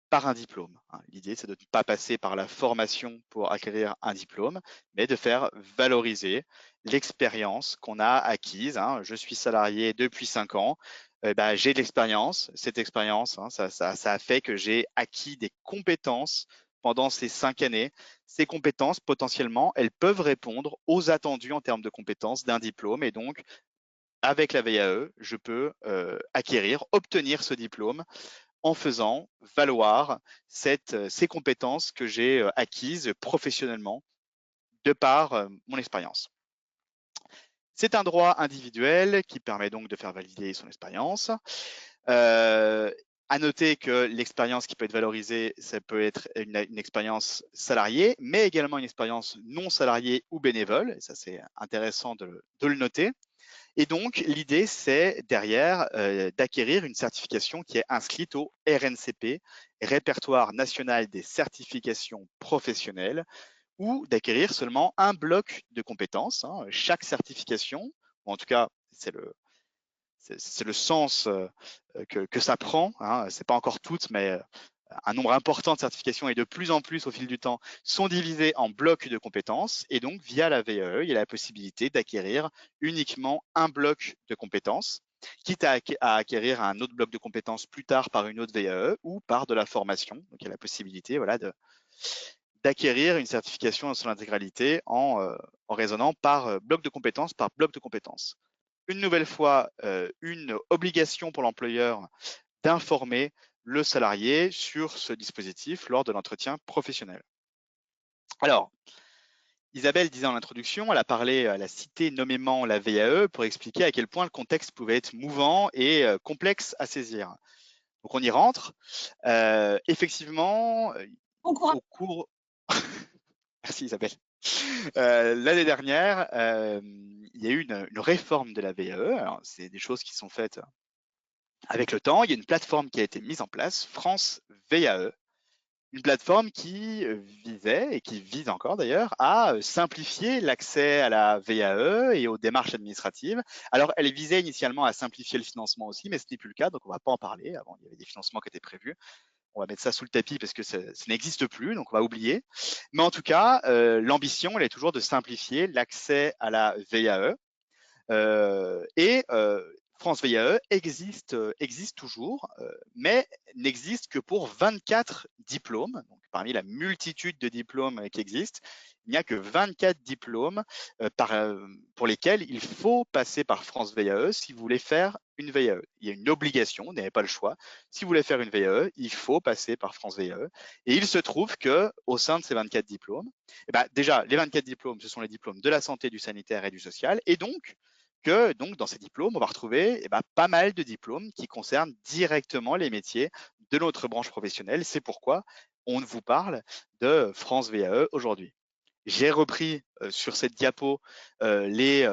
par un diplôme. L'idée, c'est de ne pas passer par la formation pour acquérir un diplôme, mais de faire valoriser l'expérience qu'on a acquise. Je suis salarié depuis 5 ans, j'ai de l'expérience. Cette expérience, ça a fait que j'ai acquis des compétences pendant ces 5 années. Ces compétences, potentiellement, elles peuvent répondre aux attendus en termes de compétences d'un diplôme. Et donc, avec la VAE, je peux obtenir ce diplôme en faisant valoir ces compétences que j'ai acquises professionnellement de par mon expérience. C'est un droit individuel qui permet donc de faire valider son expérience. À noter que l'expérience qui peut être valorisée, ça peut être une expérience salariée, mais également une expérience non salariée ou bénévole. Et ça, c'est intéressant de le noter. Et donc, l'idée, c'est derrière d'acquérir une certification qui est inscrite au RNCP, Répertoire national des certifications professionnelles, ou d'acquérir seulement un bloc de compétences. Chaque certification, ou en tout cas, c'est le sens que ça prend. C'est pas encore toutes, mais un nombre important de certifications et de plus en plus au fil du temps sont divisées en blocs de compétences et donc via la VAE, il y a la possibilité d'acquérir uniquement un bloc de compétences, quitte à acquérir un autre bloc de compétences plus tard par une autre VAE ou par de la formation. Donc il y a la possibilité d'acquérir une certification dans son intégralité en raisonnant par bloc de compétences par bloc de compétences. Une nouvelle fois, une obligation pour l'employeur d'informer le salarié sur ce dispositif lors de l'entretien professionnel. Alors, Isabelle disait en introduction, elle a cité nommément la VAE pour expliquer à quel point le contexte pouvait être mouvant et complexe à saisir. Donc on y rentre. Effectivement, au cours... Merci Isabelle. L'année dernière, il y a eu une réforme de la VAE. Alors, c'est des choses qui sont faites avec le temps. Il y a une plateforme qui a été mise en place, France VAE, une plateforme qui visait et qui vise encore d'ailleurs à simplifier l'accès à la VAE et aux démarches administratives. Alors, elle visait initialement à simplifier le financement aussi, mais ce n'est plus le cas, donc on ne va pas en parler. Avant, il y avait des financements qui étaient prévus. On va mettre ça sous le tapis parce que ça n'existe plus, donc on va oublier. Mais en tout cas, l'ambition, elle est toujours de simplifier l'accès à la VAE. France VAE existe toujours, mais n'existe que pour 24 diplômes. Donc, parmi la multitude de diplômes qui existent, il n'y a que 24 diplômes pour lesquels il faut passer par France VAE si vous voulez faire une VAE. Il y a une obligation, vous n'avez pas le choix. Si vous voulez faire une VAE, il faut passer par France VAE. Et il se trouve qu'au sein de ces 24 diplômes, déjà, les 24 diplômes, ce sont les diplômes de la santé, du sanitaire et du social. Et donc, que donc dans ces diplômes, on va retrouver pas mal de diplômes qui concernent directement les métiers de notre branche professionnelle. C'est pourquoi on vous parle de France VAE aujourd'hui. J'ai repris sur cette diapo les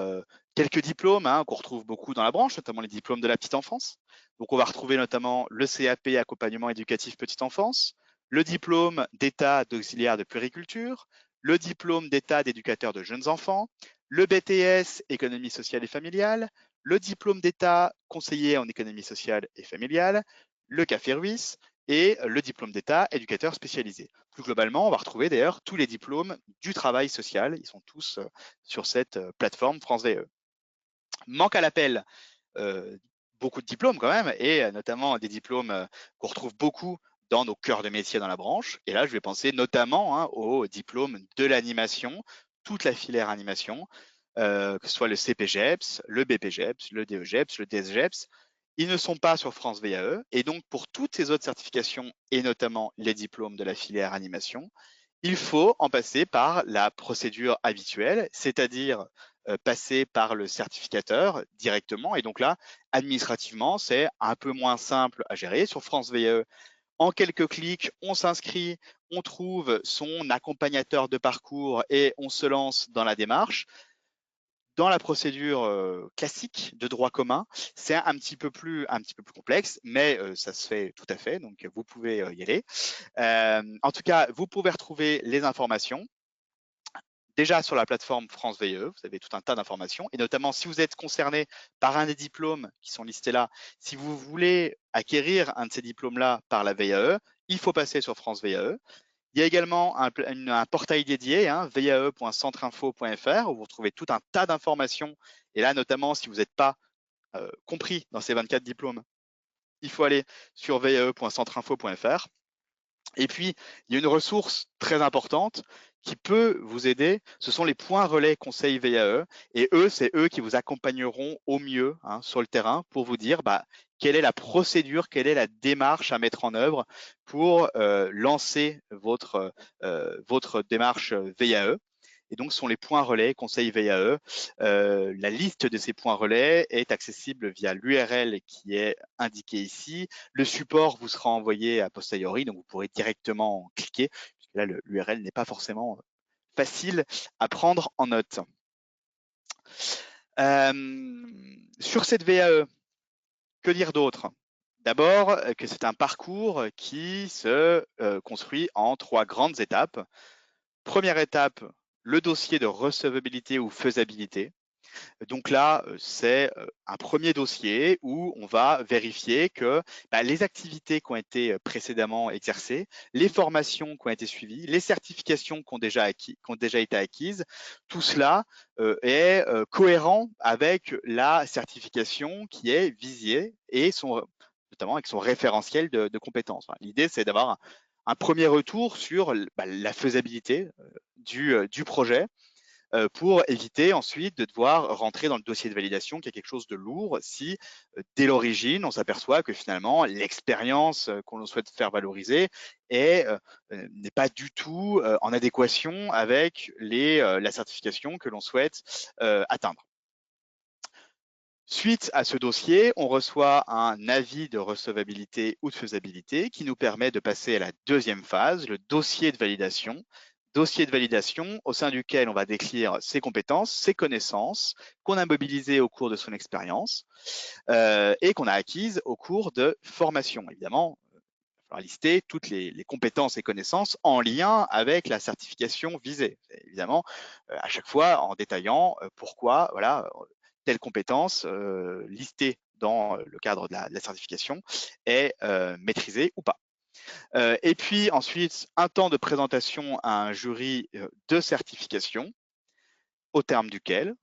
quelques diplômes qu'on retrouve beaucoup dans la branche, notamment les diplômes de la petite enfance. Donc, on va retrouver notamment le CAP accompagnement éducatif petite enfance, le diplôme d'état d'auxiliaire de puériculture, le diplôme d'état d'éducateur de jeunes enfants, le BTS économie sociale et familiale, le diplôme d'état conseiller en économie sociale et familiale, le CAFE Ruisse et le diplôme d'état éducateur spécialisé. Plus globalement, on va retrouver d'ailleurs tous les diplômes du travail social. Ils sont tous sur cette plateforme France VE. Manque à l'appel beaucoup de diplômes quand même, et notamment des diplômes qu'on retrouve beaucoup dans nos cœurs de métier dans la branche. Et là, je vais penser notamment aux diplômes de l'animation, toute la filière animation, que ce soit le CPGEPS, le BPGEPS, le DEGEPS, le DSGEPS. Ils ne sont pas sur France VAE. Et donc, pour toutes ces autres certifications, et notamment les diplômes de la filière animation, il faut en passer par la procédure habituelle, c'est-à-dire passer par le certificateur directement. Et donc là, administrativement, c'est un peu moins simple à gérer. Sur France VAE, en quelques clics, on s'inscrit, on trouve son accompagnateur de parcours et on se lance dans la démarche. Dans la procédure classique de droit commun, c'est un petit peu plus complexe, mais ça se fait tout à fait, donc vous pouvez y aller. En tout cas, vous pouvez retrouver les informations déjà sur la plateforme France VE. Vous avez tout un tas d'informations, et notamment si vous êtes concerné par un des diplômes qui sont listés là, si vous voulez acquérir un de ces diplômes-là par la VAE, il faut passer sur France VAE. Il y a également un portail dédié, vae.centreinfo.fr, où vous retrouvez tout un tas d'informations. Et là, notamment, si vous n'êtes pas compris dans ces 24 diplômes, il faut aller sur vae.centreinfo.fr. Et puis, il y a une ressource très importante qui peut vous aider. Ce sont les points relais conseils VAE. Et eux, c'est eux qui vous accompagneront au mieux sur le terrain pour vous dire quelle est la procédure, quelle est la démarche à mettre en œuvre pour lancer votre démarche VAE. Et donc, ce sont les points relais conseils VAE. La liste de ces points relais est accessible via l'URL qui est indiquée ici. Le support vous sera envoyé a posteriori, donc vous pourrez directement cliquer, puisque là, l'URL n'est pas forcément facile à prendre en note. Sur cette VAE, que dire d'autre? D'abord, que c'est un parcours qui se construit en 3 grandes étapes. Première étape, le dossier de recevabilité ou faisabilité. Donc là, c'est un premier dossier où on va vérifier que les activités qui ont été précédemment exercées, les formations qui ont été suivies, les certifications qui ont déjà été acquises, tout cela est cohérent avec la certification qui est visée et notamment avec son référentiel de compétences. L'idée, c'est d'avoir un premier retour sur la faisabilité du projet, pour éviter ensuite de devoir rentrer dans le dossier de validation, qui est quelque chose de lourd, si dès l'origine, on s'aperçoit que finalement, l'expérience qu'on souhaite faire valoriser n'est pas du tout en adéquation avec la certification que l'on souhaite atteindre. Suite à ce dossier, on reçoit un avis de recevabilité ou de faisabilité qui nous permet de passer à la deuxième phase, le dossier de validation. Dossier de validation au sein duquel on va décrire ses compétences, ses connaissances qu'on a mobilisées au cours de son expérience et qu'on a acquises au cours de formation. Évidemment, il va falloir lister toutes les compétences et connaissances en lien avec la certification visée. Évidemment, à chaque fois en détaillant pourquoi telle compétence listée dans le cadre de la certification est maîtrisée ou pas. Et puis ensuite, un temps de présentation à un jury de certification, au terme duquel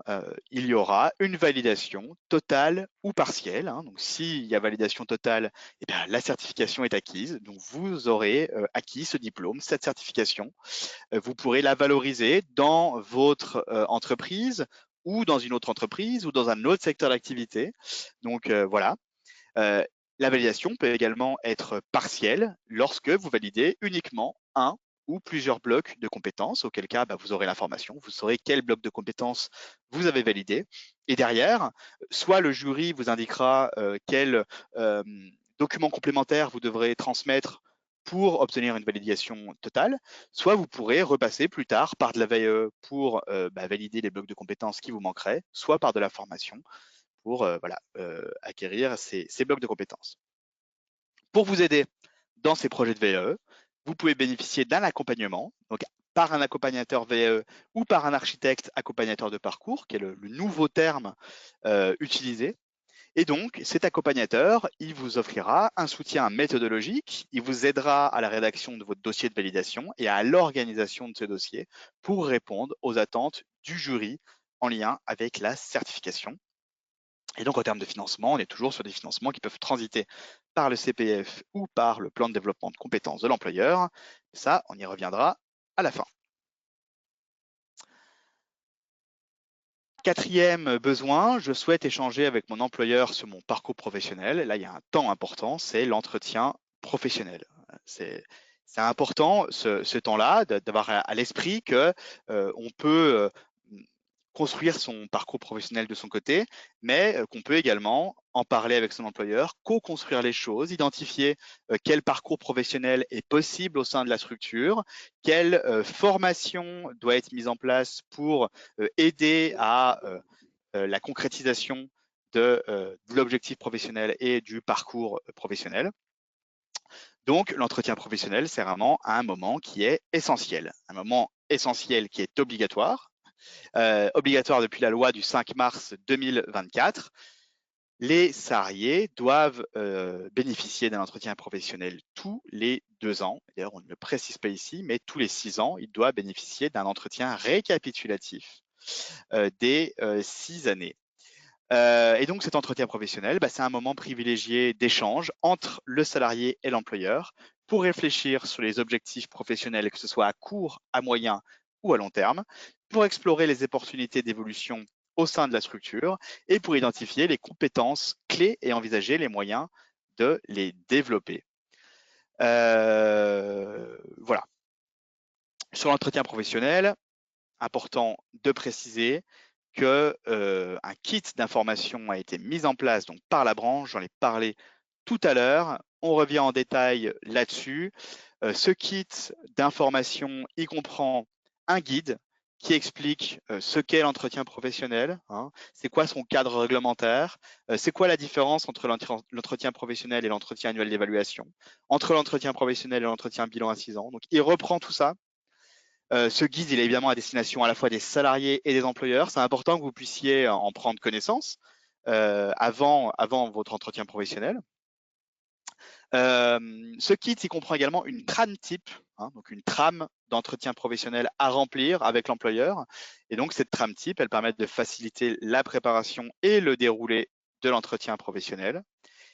il y aura une validation totale ou partielle. Donc, s'il y a validation totale, la certification est acquise. Donc, vous aurez acquis ce diplôme, cette certification. Vous pourrez la valoriser dans votre entreprise ou dans une autre entreprise ou dans un autre secteur d'activité. Donc, voilà. La validation peut également être partielle lorsque vous validez uniquement un ou plusieurs blocs de compétences, auquel cas vous aurez l'information, vous saurez quel bloc de compétences vous avez validé. Et derrière, soit le jury vous indiquera quel document complémentaire vous devrez transmettre pour obtenir une validation totale, soit vous pourrez repasser plus tard par de la VAE pour valider les blocs de compétences qui vous manqueraient, soit par de la formation pour acquérir ces blocs de compétences. Pour vous aider dans ces projets de VAE, vous pouvez bénéficier d'un accompagnement, donc par un accompagnateur VAE ou par un architecte accompagnateur de parcours, qui est le nouveau terme utilisé. Et donc, cet accompagnateur, il vous offrira un soutien méthodologique, il vous aidera à la rédaction de votre dossier de validation et à l'organisation de ce dossier pour répondre aux attentes du jury en lien avec la certification. Et donc, en termes de financement, on est toujours sur des financements qui peuvent transiter par le CPF ou par le plan de développement de compétences de l'employeur. Ça, on y reviendra à la fin. Quatrième besoin, je souhaite échanger avec mon employeur sur mon parcours professionnel. Là, il y a un temps important, c'est l'entretien professionnel. C'est important ce temps-là d'avoir à l'esprit que on peut construire son parcours professionnel de son côté, mais qu'on peut également en parler avec son employeur, co-construire les choses, identifier quel parcours professionnel est possible au sein de la structure, quelle formation doit être mise en place pour aider à la concrétisation de l'objectif professionnel et du parcours professionnel. Donc, l'entretien professionnel, c'est vraiment un moment qui est essentiel, un moment essentiel qui est obligatoire, obligatoire depuis la loi du 5 mars 2024. Les salariés doivent bénéficier d'un entretien professionnel tous les 2 ans. D'ailleurs, on ne le précise pas ici, mais tous les 6 ans, ils doivent bénéficier d'un entretien récapitulatif des 6 années. Et donc, cet entretien professionnel, c'est un moment privilégié d'échange entre le salarié et l'employeur pour réfléchir sur les objectifs professionnels, que ce soit à court, à moyen ou à long terme, pour explorer les opportunités d'évolution au sein de la structure et pour identifier les compétences clés et envisager les moyens de les développer. Voilà. Sur l'entretien professionnel, important de préciser que un kit d'information a été mis en place donc par la branche, j'en ai parlé tout à l'heure. On revient en détail là-dessus. Ce kit d'information, il comprend un guide qui explique ce qu'est l'entretien professionnel, c'est quoi son cadre réglementaire, c'est quoi la différence entre l'entretien professionnel et l'entretien annuel d'évaluation, entre l'entretien professionnel et l'entretien bilan à 6 ans. Donc, il reprend tout ça. Ce guide, il est évidemment à destination à la fois des salariés et des employeurs. C'est important que vous puissiez en prendre connaissance avant votre entretien professionnel. Ce kit, il comprend également une trame type, donc une trame d'entretien professionnel à remplir avec l'employeur. Et donc, cette trame type, elle permet de faciliter la préparation et le déroulé de l'entretien professionnel.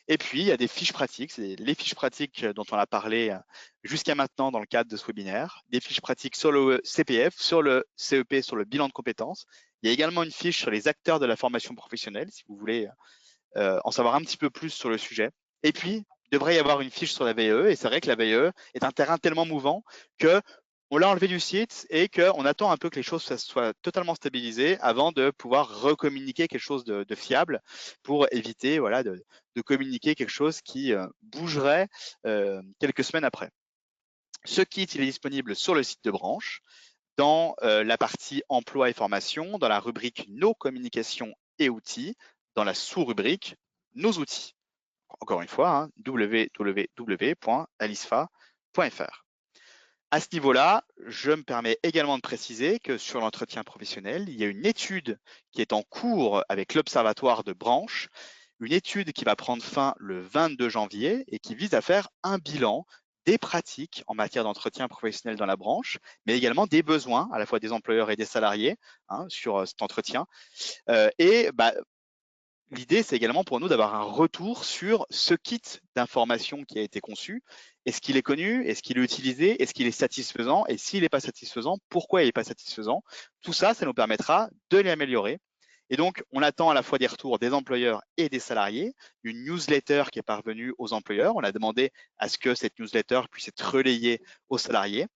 Et puis, il y a des fiches pratiques, c'est les fiches pratiques dont on a parlé jusqu'à maintenant dans le cadre de ce webinaire, des fiches pratiques sur le CPF, sur le CEP, sur le bilan de compétences. Il y a également une fiche sur les acteurs de la formation professionnelle, si vous voulez en savoir un petit peu plus sur le sujet. Et puis, il devrait y avoir une fiche sur la VAE, et c'est vrai que la VAE est un terrain tellement mouvant que on l'a enlevé du site et qu'on attend un peu que les choses soient totalement stabilisées avant de pouvoir recommuniquer quelque chose de fiable pour éviter de communiquer quelque chose qui bougerait quelques semaines après. Ce kit, il est disponible sur le site de branche dans la partie emploi et formation, dans la rubrique nos communications et outils, dans la sous-rubrique nos outils. Encore une fois, www.alisfa.fr. À ce niveau-là, je me permets également de préciser que sur l'entretien professionnel, il y a une étude qui est en cours avec l'Observatoire de branche, une étude qui va prendre fin le 22 janvier et qui vise à faire un bilan des pratiques en matière d'entretien professionnel dans la branche, mais également des besoins à la fois des employeurs et des salariés sur cet entretien. L'idée, c'est également pour nous d'avoir un retour sur ce kit d'information qui a été conçu. Est-ce qu'il est connu? Est-ce qu'il est utilisé? Est-ce qu'il est satisfaisant? Et s'il n'est pas satisfaisant, pourquoi il n'est pas satisfaisant? Tout ça, ça nous permettra de l'améliorer. Et donc, on attend à la fois des retours des employeurs et des salariés, une newsletter qui est parvenue aux employeurs. On a demandé à ce que cette newsletter puisse être relayée aux salariés.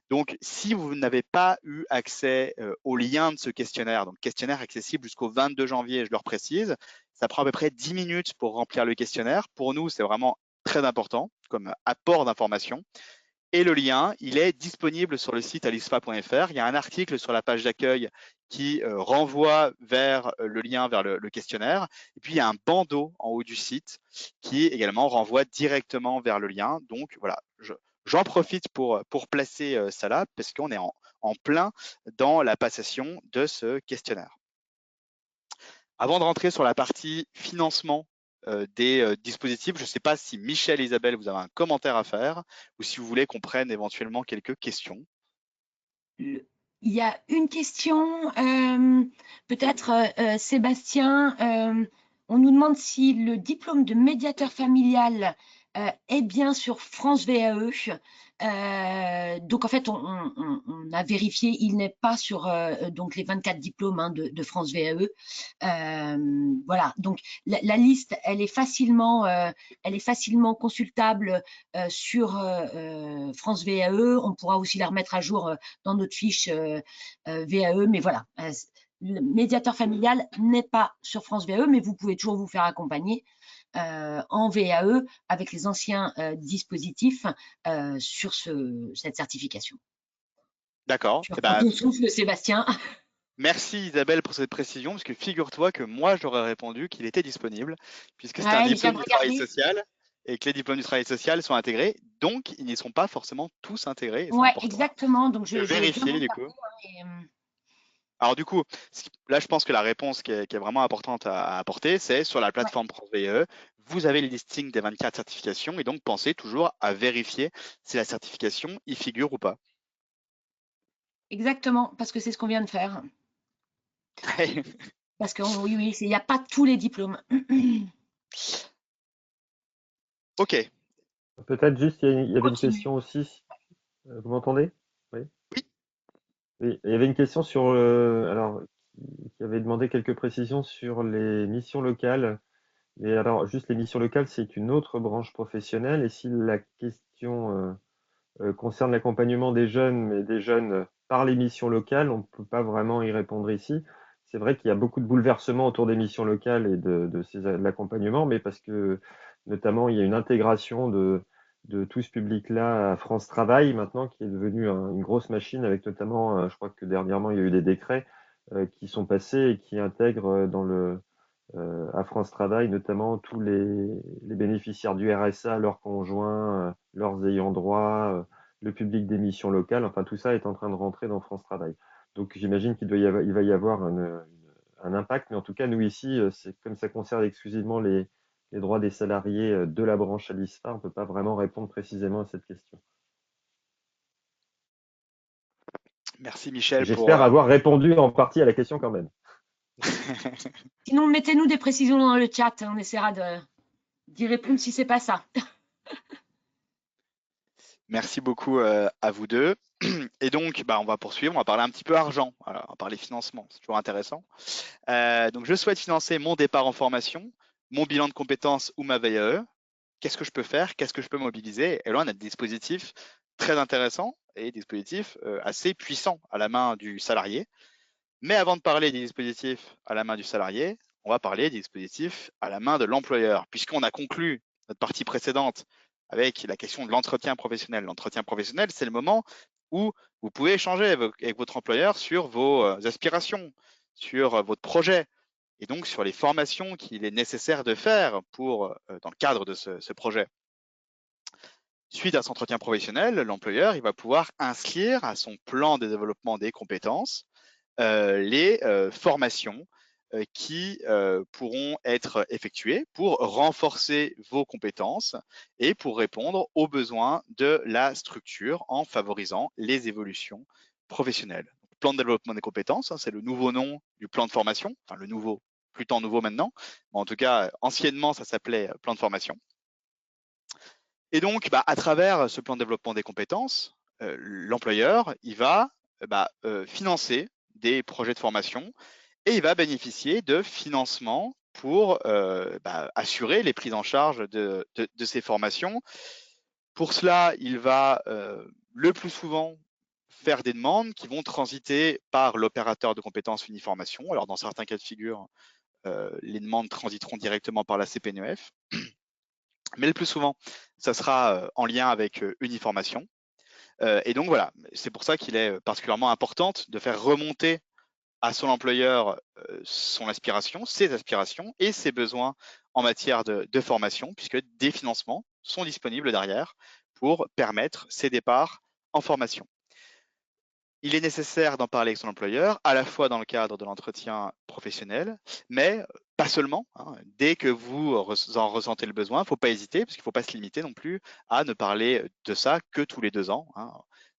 Donc, si vous n'avez pas eu accès au lien de ce questionnaire, donc questionnaire accessible jusqu'au 22 janvier, je leur précise, ça prend à peu près 10 minutes pour remplir le questionnaire. Pour nous, c'est vraiment très important comme apport d'information. Et le lien, il est disponible sur le site alisfa.fr. Il y a un article sur la page d'accueil qui renvoie vers le lien vers le questionnaire. Et puis, il y a un bandeau en haut du site qui également renvoie directement vers le lien. Donc, voilà, j'en profite pour placer ça là parce qu'on est en plein dans la passation de ce questionnaire. Avant de rentrer sur la partie financement des dispositifs, je ne sais pas si Michel et Isabelle, vous avez un commentaire à faire ou si vous voulez qu'on prenne éventuellement quelques questions. Il y a une question, peut-être Sébastien, on nous demande si le diplôme de médiateur familial est bien sur France VAE. Donc en fait, on a vérifié, il n'est pas sur donc les 24 diplômes hein, de France VAE. Voilà, donc la liste, elle est facilement consultable sur France VAE. On pourra aussi la remettre à jour dans notre fiche VAE, mais voilà. Le médiateur familial n'est pas sur France VAE, mais vous pouvez toujours vous faire accompagner en VAE avec les anciens dispositifs sur cette certification. D'accord. Je reprends ton souffle, Sébastien. Merci Isabelle pour cette précision, parce que figure-toi que moi, j'aurais répondu qu'il était disponible, puisque c'est un diplôme du travail social et que les diplômes du travail social sont intégrés, donc ils n'y sont pas forcément tous intégrés. Oui, exactement. Donc je vérifier du coup. Alors du coup, là je pense que la réponse qui est vraiment importante à apporter, c'est sur la plateforme France VAE, vous avez le listing des 24 certifications et donc pensez toujours à vérifier si la certification y figure ou pas. Exactement, parce que c'est ce qu'on vient de faire. Parce que oui, il n'y a pas tous les diplômes. Ok. Peut-être juste, il y avait une question aussi. Vous m'entendez? Oui. Oui. Oui, il y avait une question sur, alors, qui avait demandé quelques précisions sur les missions locales. Mais alors, juste les missions locales, c'est une autre branche professionnelle. Et si la question concerne l'accompagnement des jeunes, mais des jeunes par les missions locales, on ne peut pas vraiment y répondre ici. C'est vrai qu'il y a beaucoup de bouleversements autour des missions locales et de l'accompagnement, mais parce que notamment il y a une intégration de tout ce public-là à France Travail maintenant, qui est devenu une grosse machine avec notamment, je crois que dernièrement il y a eu des décrets qui sont passés et qui intègrent à France Travail, notamment tous les bénéficiaires du RSA, leurs conjoints, leurs ayants droit, le public des missions locales, enfin tout ça est en train de rentrer dans France Travail. Donc j'imagine qu'il va y avoir un impact, mais en tout cas nous ici, c'est comme ça concerne exclusivement les droits des salariés de la branche Alisfa, on ne peut pas vraiment répondre précisément à cette question. Merci Michel. J'espère avoir répondu en partie à la question quand même. Sinon, mettez-nous des précisions dans le chat, on essaiera d'y répondre si c'est pas ça. Merci beaucoup à vous deux. Et donc, on va poursuivre, on va parler un petit peu argent, voilà, on va parler financement, c'est toujours intéressant. Donc, je souhaite financer mon départ en formation, mon bilan de compétences ou ma VAE. Qu'est-ce que je peux faire? Qu'est-ce que je peux mobiliser? Et là, on a des dispositifs très intéressants et des dispositifs assez puissants à la main du salarié. Mais avant de parler des dispositifs à la main du salarié, on va parler des dispositifs à la main de l'employeur, puisqu'on a conclu notre partie précédente avec la question de l'entretien professionnel. L'entretien professionnel, c'est le moment où vous pouvez échanger avec votre employeur sur vos aspirations, sur votre projet, et donc sur les formations qu'il est nécessaire de faire pour, dans le cadre de ce projet. Suite à cet entretien professionnel, l'employeur il va pouvoir inscrire à son plan de développement des compétences les formations qui pourront être effectuées pour renforcer vos compétences et pour répondre aux besoins de la structure en favorisant les évolutions professionnelles. Plan de développement des compétences, hein, c'est le nouveau nom du plan de formation, enfin le nouveau, plus tant nouveau maintenant, mais en tout cas anciennement ça s'appelait plan de formation. Et donc à travers ce plan de développement des compétences, l'employeur il va financer des projets de formation et il va bénéficier de financement pour assurer les prises en charge de ces formations. Pour cela, il va le plus souvent faire des demandes qui vont transiter par l'opérateur de compétences Uniformation. Alors, dans certains cas de figure, les demandes transiteront directement par la CPNEF. Mais le plus souvent, ça sera en lien avec Uniformation. Et donc, voilà, c'est pour ça qu'il est particulièrement important de faire remonter à son employeur son aspiration, ses aspirations et ses besoins en matière de formation, puisque des financements sont disponibles derrière pour permettre ces départs en formation. Il est nécessaire d'en parler avec son employeur, à la fois dans le cadre de l'entretien professionnel, mais pas seulement. Dès que vous en ressentez le besoin, il ne faut pas hésiter, parce qu'il ne faut pas se limiter non plus à ne parler de ça que tous les 2 ans.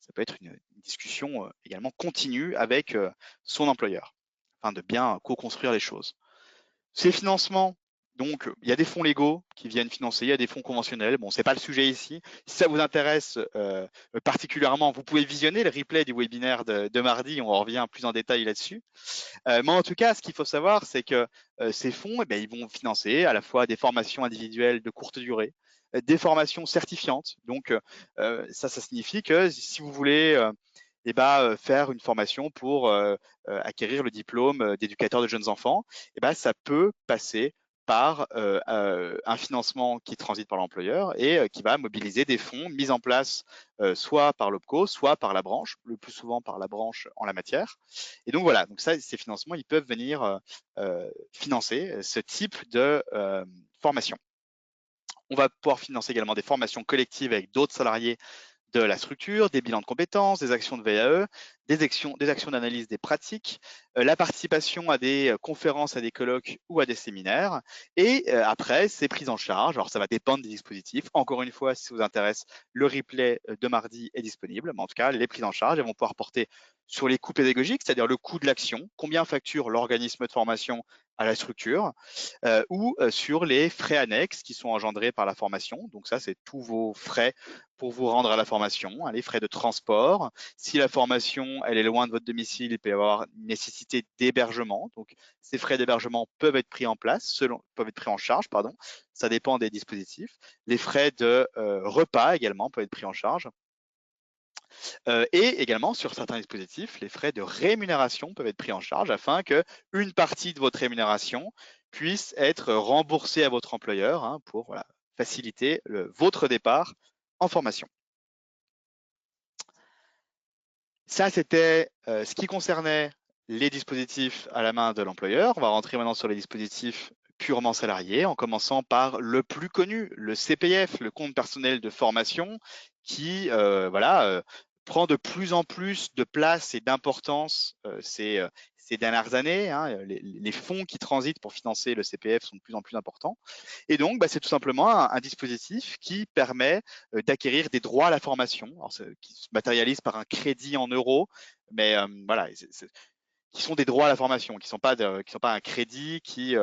Ça peut être une discussion également continue avec son employeur, afin de bien co-construire les choses. Ces financements, donc il y a des fonds légaux qui viennent financer, il y a des fonds conventionnels. Bon, c'est pas le sujet ici. Si ça vous intéresse particulièrement, vous pouvez visionner le replay du webinaire de mardi. On revient plus en détail là-dessus. Mais en tout cas, ce qu'il faut savoir, c'est que ces fonds, ils vont financer à la fois des formations individuelles de courte durée, des formations certifiantes. Donc, ça signifie que si vous voulez faire une formation pour acquérir le diplôme d'éducateur de jeunes enfants, ça peut passer par un financement qui transite par l'employeur et qui va mobiliser des fonds mis en place soit par l'OPCO, soit par la branche, le plus souvent par la branche en la matière. Et donc voilà, donc ça, ces financements, ils peuvent venir financer ce type de formation. On va pouvoir financer également des formations collectives avec d'autres salariés de la structure, des bilans de compétences, des actions de VAE, des actions d'analyse des pratiques, la participation à des conférences, à des colloques ou à des séminaires. Et après, c'est prise en charge. Alors, ça va dépendre des dispositifs. Encore une fois, si ça vous intéresse, le replay de mardi est disponible. Mais en tout cas, les prises en charge, elles vont pouvoir porter sur les coûts pédagogiques, c'est-à-dire le coût de l'action, combien facture l'organisme de formation à la structure, ou sur les frais annexes qui sont engendrés par la formation. Donc ça, c'est tous vos frais pour vous rendre à la formation, les frais de transport. Si la formation elle est loin de votre domicile, il peut y avoir une nécessité d'hébergement. Donc ces frais d'hébergement peuvent être pris en charge, pardon. Ça dépend des dispositifs. Les frais de repas également peuvent être pris en charge. Et également, sur certains dispositifs, les frais de rémunération peuvent être pris en charge afin qu'une partie de votre rémunération puisse être remboursée à votre employeur pour faciliter votre départ en formation. Ça, c'était ce qui concernait les dispositifs à la main de l'employeur. On va rentrer maintenant sur les dispositifs purement salariés, en commençant par le plus connu, le CPF, le compte personnel de formation, qui prend de plus en plus de place et d'importance ces dernières années. Les fonds qui transitent pour financer le CPF sont de plus en plus importants. Et donc, c'est tout simplement un dispositif qui permet d'acquérir des droits à la formation, qui se matérialise par un crédit en euros, mais qui sont des droits à la formation, qui ne sont pas un crédit qui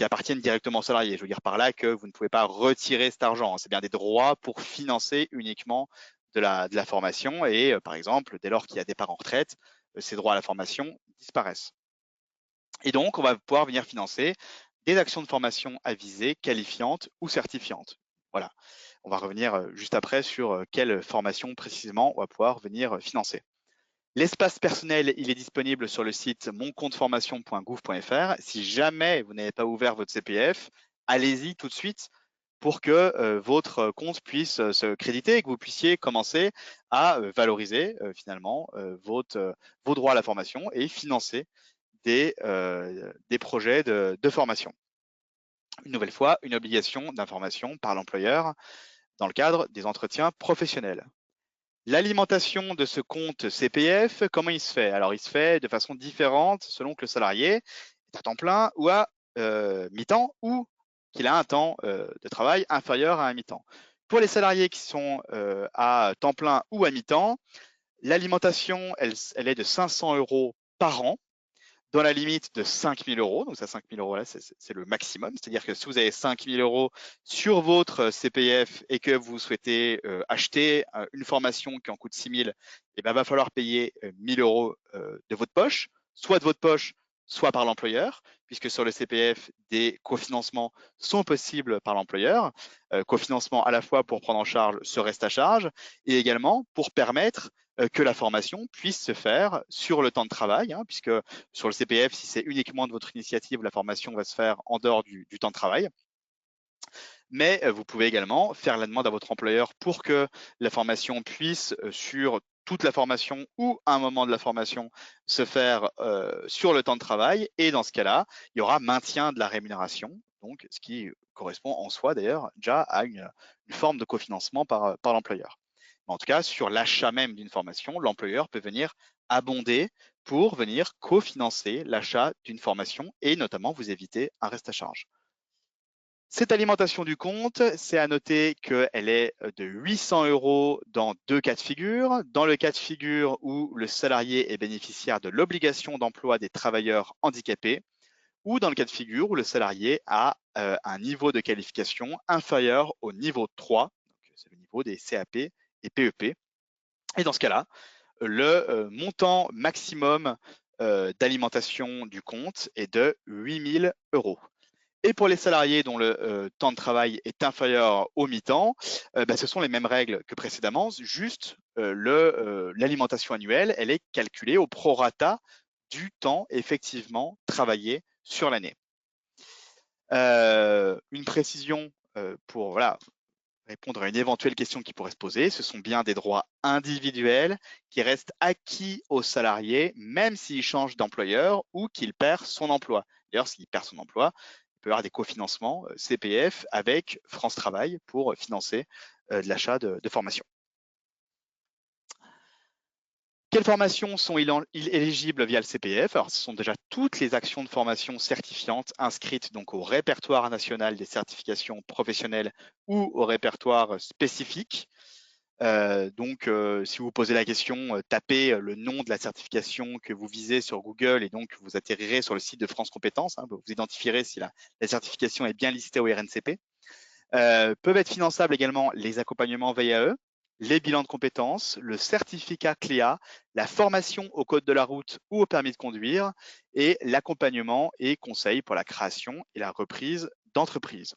appartiennent directement aux salariés. Je veux dire par là que vous ne pouvez pas retirer cet argent. C'est bien des droits pour financer uniquement de la formation. Et par exemple, dès lors qu'il y a départ en retraite, ces droits à la formation disparaissent. Et donc, on va pouvoir venir financer des actions de formation avisées, qualifiantes ou certifiantes. Voilà. On va revenir juste après sur quelle formation précisément on va pouvoir venir financer. L'espace personnel, il est disponible sur le site moncompteformation.gouv.fr. Si jamais vous n'avez pas ouvert votre CPF, allez-y tout de suite pour que votre compte puisse se créditer et que vous puissiez commencer à valoriser finalement vos droits à la formation et financer des projets de formation. Une nouvelle fois, une obligation d'information par l'employeur dans le cadre des entretiens professionnels. L'alimentation de ce compte CPF, comment il se fait? Alors, il se fait de façon différente selon que le salarié est à temps plein ou à mi-temps ou qu'il a un temps de travail inférieur à un mi-temps. Pour les salariés qui sont à temps plein ou à mi-temps, l'alimentation, elle est de 500 € par an, dans la limite de 5 000 €. Donc, ça, 5 000 € là, c'est le maximum. C'est-à-dire que si vous avez 5 000 € sur votre CPF et que vous souhaitez acheter une formation qui en coûte 6 000, il va falloir payer 1 000 € de votre poche, soit de votre poche, soit par l'employeur, puisque sur le CPF, des cofinancements sont possibles par l'employeur, cofinancement à la fois pour prendre en charge ce reste à charge et également pour permettre que la formation puisse se faire sur le temps de travail, hein, puisque sur le CPF, si c'est uniquement de votre initiative, la formation va se faire en dehors du temps de travail. Mais vous pouvez également faire la demande à votre employeur pour que la formation puisse, sur toute la formation ou à un moment de la formation, se faire sur le temps de travail. Et dans ce cas-là, il y aura maintien de la rémunération, donc ce qui correspond en soi d'ailleurs déjà à une forme de cofinancement par l'employeur. En tout cas, sur l'achat même d'une formation, l'employeur peut venir abonder pour venir cofinancer l'achat d'une formation et notamment vous éviter un reste à charge. Cette alimentation du compte, c'est à noter qu'elle est de 800 € dans 2 cas de figure. Dans le cas de figure où le salarié est bénéficiaire de l'obligation d'emploi des travailleurs handicapés ou dans le cas de figure où le salarié a un niveau de qualification inférieur au niveau 3, c'est le niveau des CAP et PEP. Et dans ce cas-là, le montant maximum d'alimentation du compte est de 8 000 €. Et pour les salariés dont le temps de travail est inférieur au mi-temps, ce sont les mêmes règles que précédemment, juste l'alimentation annuelle, elle est calculée au prorata du temps effectivement travaillé sur l'année. Une précision pour répondre à une éventuelle question qui pourrait se poser, ce sont bien des droits individuels qui restent acquis aux salariés, même s'il change d'employeur ou qu'il perd son emploi. D'ailleurs, s'il perd son emploi, il peut y avoir des cofinancements CPF avec France Travail pour financer de l'achat de formation. Quelles formations sont éligibles via le CPF? Alors, ce sont déjà toutes les actions de formation certifiantes inscrites donc au répertoire national des certifications professionnelles ou au répertoire spécifique. Si vous posez la question, tapez le nom de la certification que vous visez sur Google et donc vous atterrirez sur le site de France Compétences. Hein, vous identifierez si la certification est bien listée au RNCP. Peuvent être finançables également les accompagnements VAE, les bilans de compétences, le certificat CLEA, la formation au code de la route ou au permis de conduire et l'accompagnement et conseil pour la création et la reprise d'entreprise.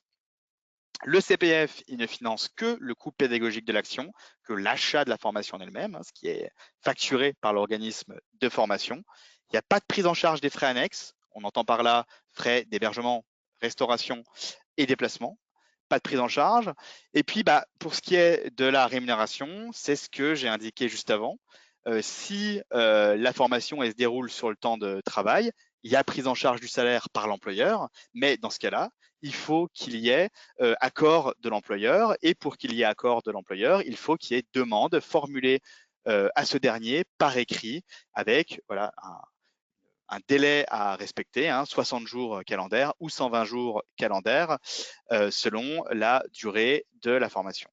Le CPF, il ne finance que le coût pédagogique de l'action, que l'achat de la formation en elle-même, ce qui est facturé par l'organisme de formation. Il n'y a pas de prise en charge des frais annexes. On entend par là frais d'hébergement, restauration et déplacement. Pas de prise en charge. Et puis, pour ce qui est de la rémunération, c'est ce que j'ai indiqué juste avant. Si la formation elle se déroule sur le temps de travail, il y a prise en charge du salaire par l'employeur, mais dans ce cas-là, il faut qu'il y ait accord de l'employeur. Et pour qu'il y ait accord de l'employeur, il faut qu'il y ait demande formulée à ce dernier par écrit avec un délai à respecter, 60 jours calendaires ou 120 jours calendaires selon la durée de la formation.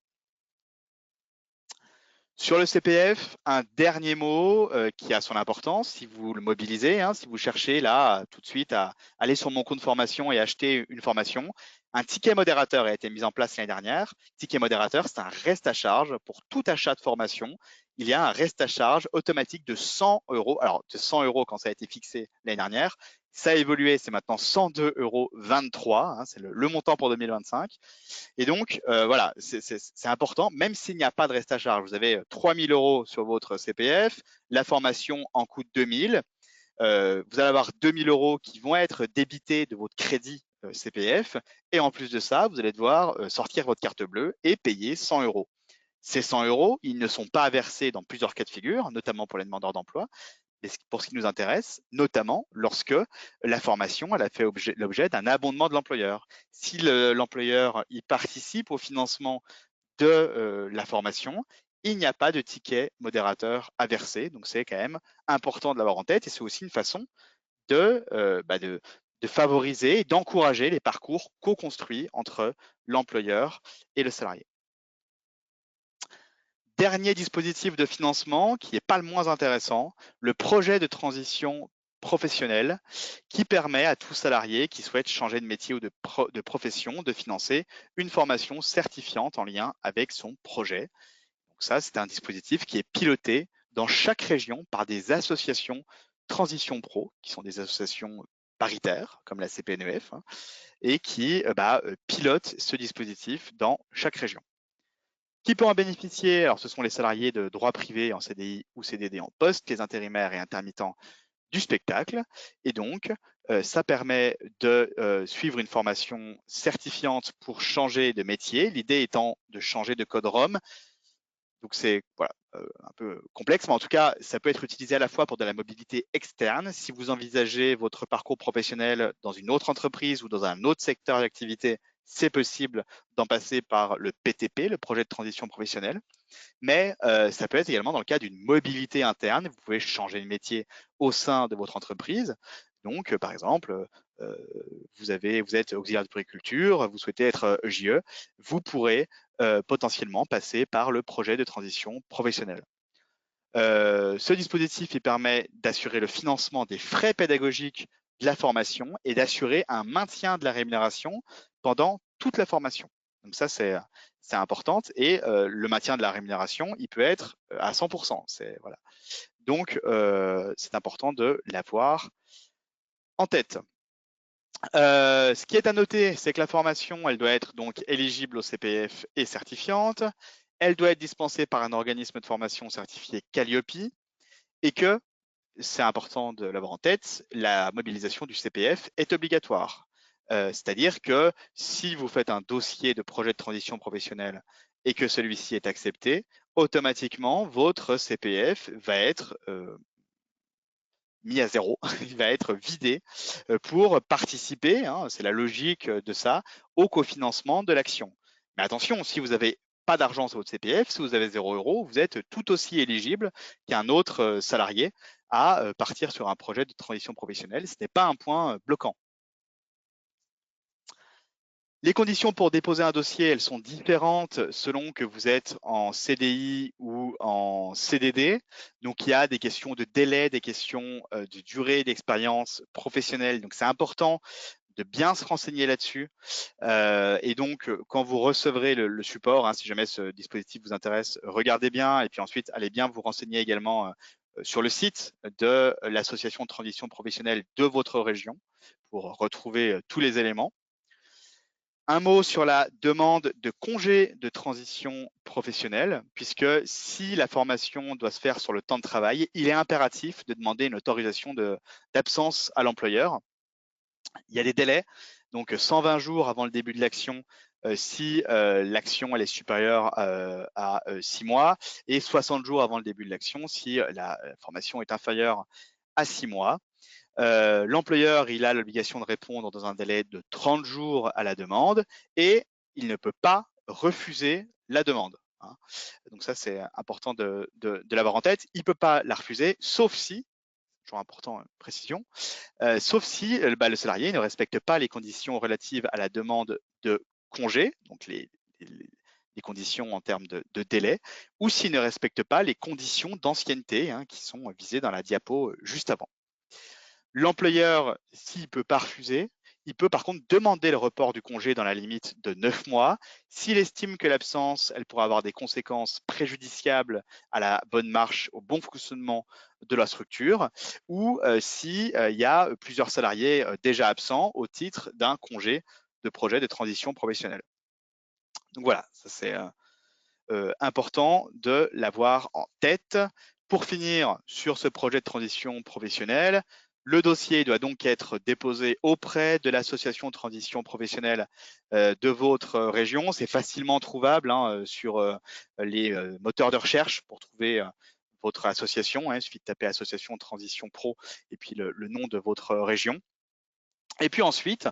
Sur le CPF, un dernier mot qui a son importance si vous le mobilisez, si vous cherchez là tout de suite à aller sur mon compte formation et acheter une formation. Un ticket modérateur a été mis en place l'année dernière. Ticket modérateur, c'est un reste à charge pour tout achat de formation. Il y a un reste à charge automatique de 100 €. Alors, de 100 € quand ça a été fixé l'année dernière. Ça a évolué, c'est maintenant 102,23 €, c'est le montant pour 2025. Et donc, voilà, c'est important, même s'il n'y a pas de reste à charge. Vous avez 3 000 € sur votre CPF, la formation en coûte 2 000. Vous allez avoir 2 000 € qui vont être débités de votre crédit CPF. Et en plus de ça, vous allez devoir sortir votre carte bleue et payer 100 €. Ces 100 €, ils ne sont pas versés dans plusieurs cas de figure, notamment pour les demandeurs d'emploi, mais pour ce qui nous intéresse, notamment lorsque la formation elle a fait l'objet d'un abondement de l'employeur. Si l'employeur y participe au financement de la formation, il n'y a pas de ticket modérateur à verser. Donc, c'est quand même important de l'avoir en tête et c'est aussi une façon de favoriser et d'encourager les parcours co-construits entre l'employeur et le salarié. Dernier dispositif de financement qui n'est pas le moins intéressant, le projet de transition professionnelle qui permet à tout salarié qui souhaite changer de métier ou de profession de financer une formation certifiante en lien avec son projet. Donc ça, c'est un dispositif qui est piloté dans chaque région par des associations Transition Pro, qui sont des associations paritaires, comme la CPNEF, hein, et qui pilotent ce dispositif dans chaque région. Qui peut en bénéficier? Alors, ce sont les salariés de droit privé en CDI ou CDD en poste, les intérimaires et intermittents du spectacle. Et donc, ça permet de suivre une formation certifiante pour changer de métier. L'idée étant de changer de code ROM. Donc, c'est voilà, un peu complexe, mais en tout cas, ça peut être utilisé à la fois pour de la mobilité externe. Si vous envisagez votre parcours professionnel dans une autre entreprise ou dans un autre secteur d'activité, c'est possible d'en passer par le PTP, le projet de transition professionnelle. Mais ça peut être également dans le cas d'une mobilité interne. Vous pouvez changer de métier au sein de votre entreprise. Donc, par exemple, vous êtes auxiliaire de puriculture, vous souhaitez être EJE, vous pourrez potentiellement passer par le projet de transition professionnelle. Ce dispositif il permet d'assurer le financement des frais pédagogiques de la formation et d'assurer un maintien de la rémunération pendant toute la formation. Donc ça, c'est important. Et le maintien de la rémunération, il peut être à 100%. Voilà. Donc, c'est important de l'avoir en tête. Ce qui est à noter, c'est que la formation, elle doit être donc éligible au CPF et certifiante. Elle doit être dispensée par un organisme de formation certifié Calliope et que, c'est important de l'avoir en tête, la mobilisation du CPF est obligatoire. C'est-à-dire que si vous faites un dossier de projet de transition professionnelle et que celui-ci est accepté, automatiquement, votre CPF va être mis à zéro, il va être vidé pour participer, hein, c'est la logique de ça, au cofinancement de l'action. Mais attention, si vous n'avez pas d'argent sur votre CPF, si vous avez 0 €, vous êtes tout aussi éligible qu'un autre salarié à partir sur un projet de transition professionnelle. Ce n'est pas un point bloquant. Les conditions pour déposer un dossier, elles sont différentes selon que vous êtes en CDI ou en CDD. Donc, il y a des questions de délai, des questions de durée d'expérience professionnelle. Donc, c'est important de bien se renseigner là-dessus. Et donc, quand vous recevrez le support, hein, si jamais ce dispositif vous intéresse, regardez bien et puis ensuite, allez bien vous renseigner également sur le site de l'association de transition professionnelle de votre région pour retrouver tous les éléments. Un mot sur la demande de congé de transition professionnelle, puisque si la formation doit se faire sur le temps de travail, il est impératif de demander une autorisation d'absence à l'employeur. Il y a des délais, donc 120 jours avant le début de l'action si l'action elle est supérieure à 6 mois et 60 jours avant le début de l'action si la formation est inférieure à 6 mois. L'employeur, il a l'obligation de répondre dans un délai de 30 jours à la demande et il ne peut pas refuser la demande. Hein. Donc ça, c'est important de l'avoir en tête. Il ne peut pas la refuser, sauf si, toujours important, précision, sauf si le salarié ne respecte pas les conditions relatives à la demande de congé, donc les conditions en termes de délai, ou s'il ne respecte pas les conditions d'ancienneté hein, qui sont visées dans la diapo juste avant. L'employeur, s'il ne peut pas refuser, il peut par contre demander le report du congé dans la limite de 9 mois. S'il estime que l'absence, elle pourra avoir des conséquences préjudiciables à la bonne marche, au bon fonctionnement de la structure, ou s'il y a plusieurs salariés déjà absents au titre d'un congé de projet de transition professionnelle. Donc voilà, ça c'est important de l'avoir en tête. Pour finir sur ce projet de transition professionnelle, le dossier doit donc être déposé auprès de l'association de transition professionnelle de votre région. C'est facilement trouvable hein, sur les moteurs de recherche pour trouver votre association. Hein. Il suffit de taper association transition pro et puis le nom de votre région. Et puis ensuite,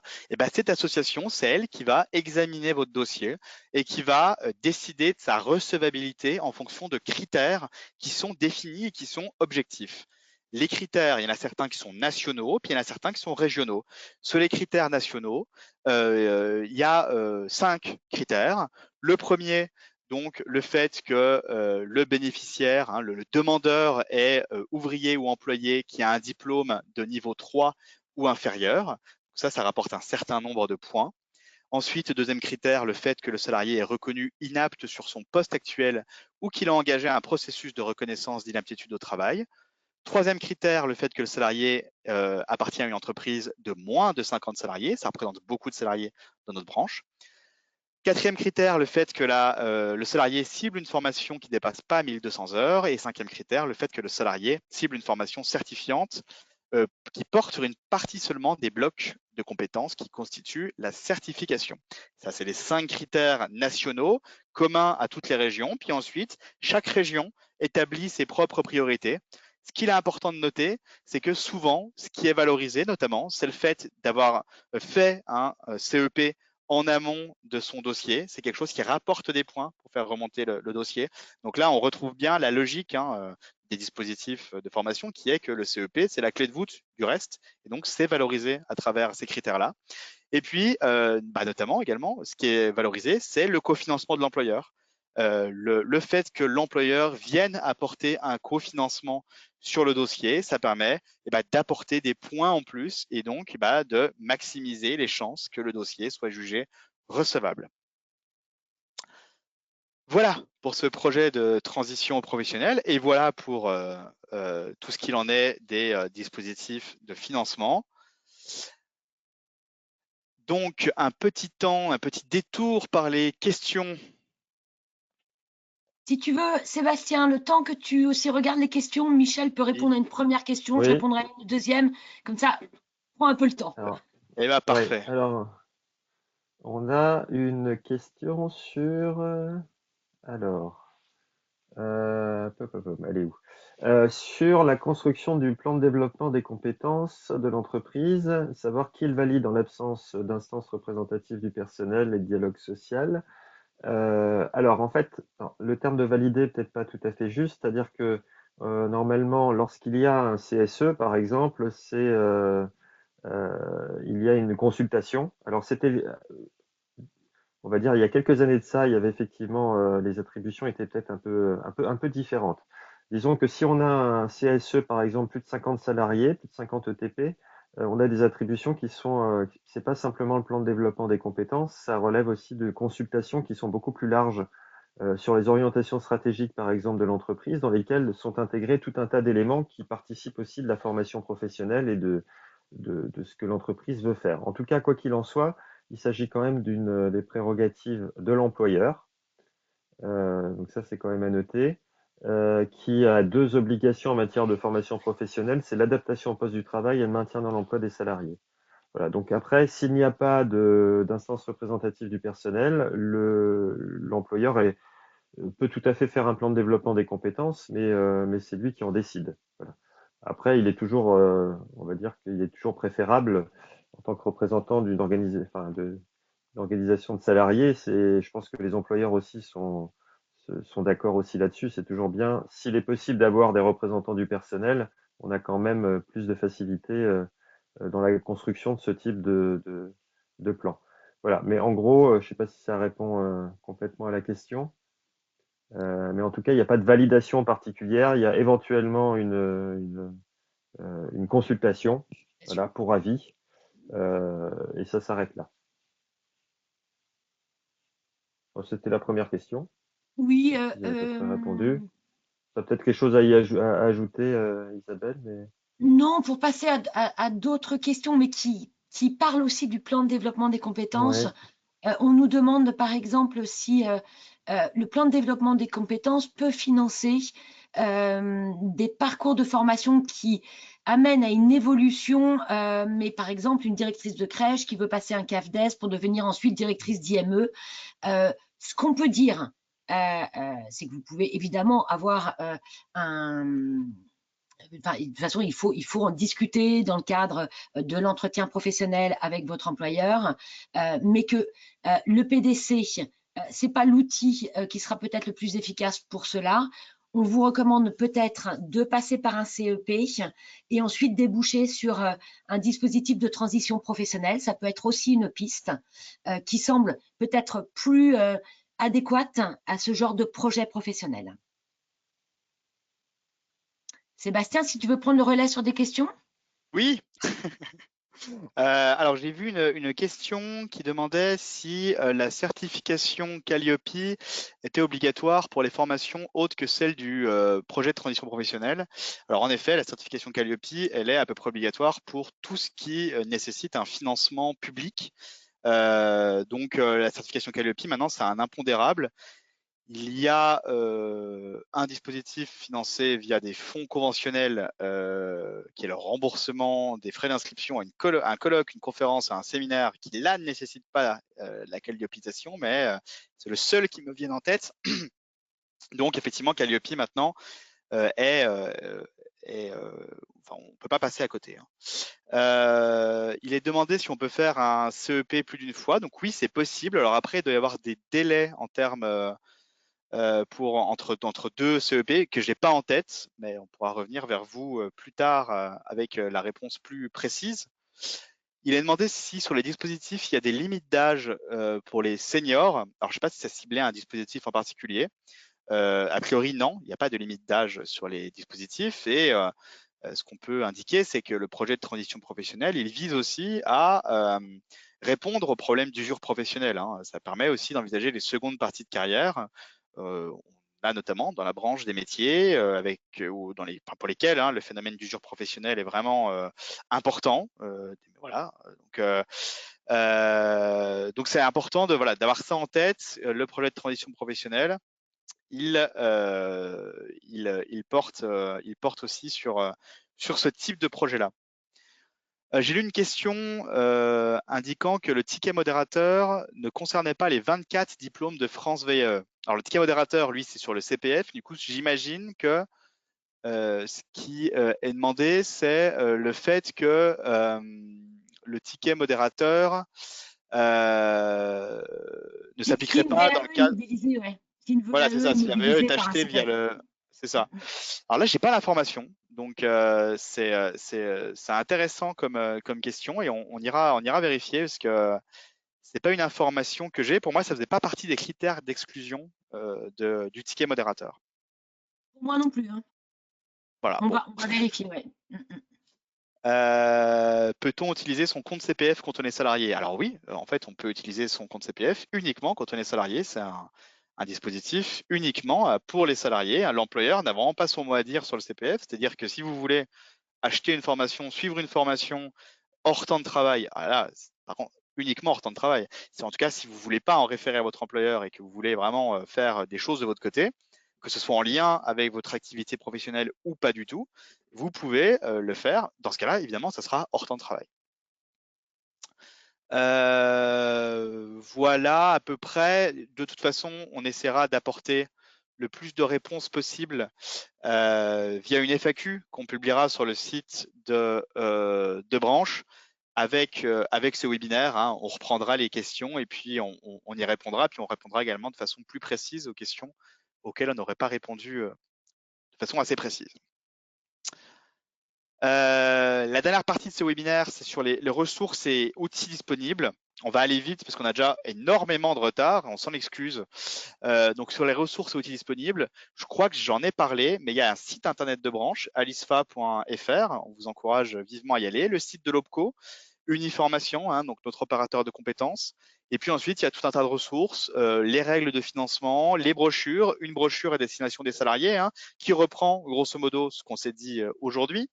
cette association, c'est elle qui va examiner votre dossier et qui va décider de sa recevabilité en fonction de critères qui sont définis et qui sont objectifs. Les critères, il y en a certains qui sont nationaux, puis il y en a certains qui sont régionaux. Sur les critères nationaux, il y a 5 critères. Le premier, donc le fait que le bénéficiaire, hein, le demandeur est ouvrier ou employé qui a un diplôme de niveau 3 ou inférieur. Ça rapporte un certain nombre de points. Ensuite, deuxième critère, le fait que le salarié est reconnu inapte sur son poste actuel ou qu'il a engagé un processus de reconnaissance d'inaptitude au travail. Troisième critère, le fait que le salarié appartient à une entreprise de moins de 50 salariés. Ça représente beaucoup de salariés dans notre branche. Quatrième critère, le fait que le salarié cible une formation qui ne dépasse pas 1200 heures. Et cinquième critère, le fait que le salarié cible une formation certifiante qui porte sur une partie seulement des blocs de compétences qui constituent la certification. Ça, c'est les 5 critères nationaux communs à toutes les régions. Puis ensuite, chaque région établit ses propres priorités. Ce qu'il est important de noter, c'est que souvent, ce qui est valorisé notamment, c'est le fait d'avoir fait un CEP en amont de son dossier. C'est quelque chose qui rapporte des points pour faire remonter le dossier. Donc là, on retrouve bien la logique des dispositifs de formation qui est que le CEP, c'est la clé de voûte du reste. Et donc, c'est valorisé à travers ces critères-là. Et puis, notamment également, ce qui est valorisé, c'est le cofinancement de l'employeur. Le fait que l'employeur vienne apporter un cofinancement sur le dossier, ça permet d'apporter des points en plus et donc de maximiser les chances que le dossier soit jugé recevable. Voilà pour ce projet de transition professionnelle et voilà pour tout ce qu'il en est des dispositifs de financement. Donc, un petit détour par les questions. Si tu veux, Sébastien, le temps que tu aussi regardes les questions, Michel peut répondre à une première question, je Oui. répondrai à une deuxième. Comme ça, prends un peu le temps. Alors, parfait. Ouais, alors, on a une question sur. Elle est où? Sur la construction du plan de développement des compétences de l'entreprise, savoir qui le valide en l'absence d'instances représentatives du personnel et de dialogue social. Alors, en fait, le terme de valider peut-être pas tout à fait juste, c'est-à-dire que normalement, lorsqu'il y a un CSE, par exemple, il y a une consultation. Alors, on va dire, il y a quelques années de ça, il y avait effectivement les attributions étaient peut-être un peu différentes. Disons que si on a un CSE, par exemple, plus de 50 salariés, plus de 50 ETP, on a des attributions qui sont, c'est pas simplement le plan de développement des compétences, ça relève aussi de consultations qui sont beaucoup plus larges sur les orientations stratégiques, par exemple, de l'entreprise, dans lesquelles sont intégrés tout un tas d'éléments qui participent aussi de la formation professionnelle et de ce que l'entreprise veut faire. En tout cas, quoi qu'il en soit, il s'agit quand même d'une des prérogatives de l'employeur. Donc ça, c'est quand même à noter. Qui a deux obligations en matière de formation professionnelle, c'est l'adaptation au poste du travail et le maintien dans l'emploi des salariés. Voilà, donc après, s'il n'y a pas d'instance représentative du personnel, l'employeur peut tout à fait faire un plan de développement des compétences, mais c'est lui qui en décide. Voilà. Après, il est toujours, on va dire qu'il est toujours préférable en tant que représentant d'une organisation de salariés. Je pense que les employeurs aussi sont d'accord aussi là-dessus. C'est toujours bien, s'il est possible d'avoir des représentants du personnel, on a quand même plus de facilité dans la construction de ce type de plan. Voilà. Mais en gros, je ne sais pas si ça répond complètement à la question. Mais en tout cas, il n'y a pas de validation particulière. Il y a éventuellement une consultation, voilà, pour avis, et ça s'arrête là. Bon, c'était la première question. Oui. Vous avez à peu près répondu. Tu as peut-être quelque chose à ajouter, Isabelle, mais... Non, pour passer à d'autres questions, mais qui parlent aussi du plan de développement des compétences. Ouais. On nous demande, par exemple, si le plan de développement des compétences peut financer des parcours de formation qui amènent à une évolution, mais par exemple, une directrice de crèche qui veut passer un CAFDES pour devenir ensuite directrice d'IME. Ce qu'on peut dire, c'est que vous pouvez évidemment avoir de toute façon, il faut en discuter dans le cadre de l'entretien professionnel avec votre employeur, mais que le PDC, c'est pas l'outil qui sera peut-être le plus efficace pour cela. On vous recommande peut-être de passer par un CEP et ensuite déboucher sur un dispositif de transition professionnelle. Ça peut être aussi une piste qui semble peut-être plus adéquate à ce genre de projet professionnel. Sébastien, si tu veux prendre le relais sur des questions. Oui. Alors, j'ai vu une question qui demandait si la certification Calliope était obligatoire pour les formations autres que celles du projet de transition professionnelle. Alors, en effet, la certification Calliope, elle est à peu près obligatoire pour tout ce qui nécessite un financement public. Donc, la certification Calliope, maintenant, c'est un impondérable. Il y a un dispositif financé via des fonds conventionnels qui est le remboursement des frais d'inscription à un colloque, une conférence, un séminaire qui là ne nécessite pas la Calliopisation, mais c'est le seul qui me vient en tête. Donc effectivement, Calliope maintenant enfin, on ne peut pas passer à côté. Hein. Il est demandé si on peut faire un CEP plus d'une fois. Donc oui, c'est possible. Alors après, il doit y avoir des délais en termes pour entre deux CEP que j'ai pas en tête, mais on pourra revenir vers vous plus tard avec la réponse plus précise. Il est demandé si sur les dispositifs il y a des limites d'âge pour les seniors. Alors je ne sais pas si ça ciblait un dispositif en particulier. A priori non, il n'y a pas de limite d'âge sur les dispositifs et ce qu'on peut indiquer, c'est que le projet de transition professionnelle, il vise aussi à répondre aux problèmes d'usure professionnelle. Hein. Ça permet aussi d'envisager les secondes parties de carrière. On a notamment dans la branche des métiers ou pour lesquels le phénomène d'usure professionnelle est vraiment important. Voilà. Donc c'est important d'avoir ça en tête. Le projet de transition professionnelle, il porte aussi sur ce type de projet-là. J'ai lu une question indiquant que le ticket modérateur ne concernait pas les 24 diplômes de France VE. Alors le ticket modérateur, lui, c'est sur le CPF. Du coup, j'imagine que ce qui est demandé, c'est le fait que le ticket modérateur ne s'appliquerait pas dans le cadre. Si une Voilà, c'est VAE ça. est Si la VE est modélisée par un achetée via CPF. le, c'est ça. Alors là, j'ai pas l'information, donc c'est intéressant comme question et on ira vérifier parce que c'est pas une information que j'ai. Pour moi, ça faisait pas partie des critères d'exclusion du ticket modérateur. Moi non plus. Hein. Voilà. On Bon. va vérifier, ouais. Peut-on utiliser son compte CPF quand on est salarié? Alors oui, en fait, on peut utiliser son compte CPF uniquement quand on est salarié. C'est un dispositif uniquement pour les salariés. L'employeur n'a vraiment pas son mot à dire sur le CPF. C'est-à-dire que si vous voulez acheter une formation, suivre une formation hors temps de travail, là, par contre, uniquement hors temps de travail. C'est en tout cas si vous ne voulez pas en référer à votre employeur et que vous voulez vraiment faire des choses de votre côté, que ce soit en lien avec votre activité professionnelle ou pas du tout, vous pouvez le faire. Dans ce cas-là, évidemment, ça sera hors temps de travail. Voilà à peu près. De toute façon, on essaiera d'apporter le plus de réponses possible via une FAQ qu'on publiera sur le site de Branche avec ce webinaire. Hein. On reprendra les questions et puis on y répondra. Puis on répondra également de façon plus précise aux questions auxquelles on n'aurait pas répondu de façon assez précise. La dernière partie de ce webinaire, c'est sur les ressources et outils disponibles. On va aller vite parce qu'on a déjà énormément de retard, on s'en excuse. Donc sur les ressources et outils disponibles, je crois que j'en ai parlé, mais il y a un site internet de branche, alisfa.fr, on vous encourage vivement à y aller. Le site de l'OPCO, Uniformation, hein, donc notre opérateur de compétences. Et puis ensuite, il y a tout un tas de ressources, les règles de financement, les brochures, une brochure à destination des salariés, hein, qui reprend grosso modo ce qu'on s'est dit aujourd'hui.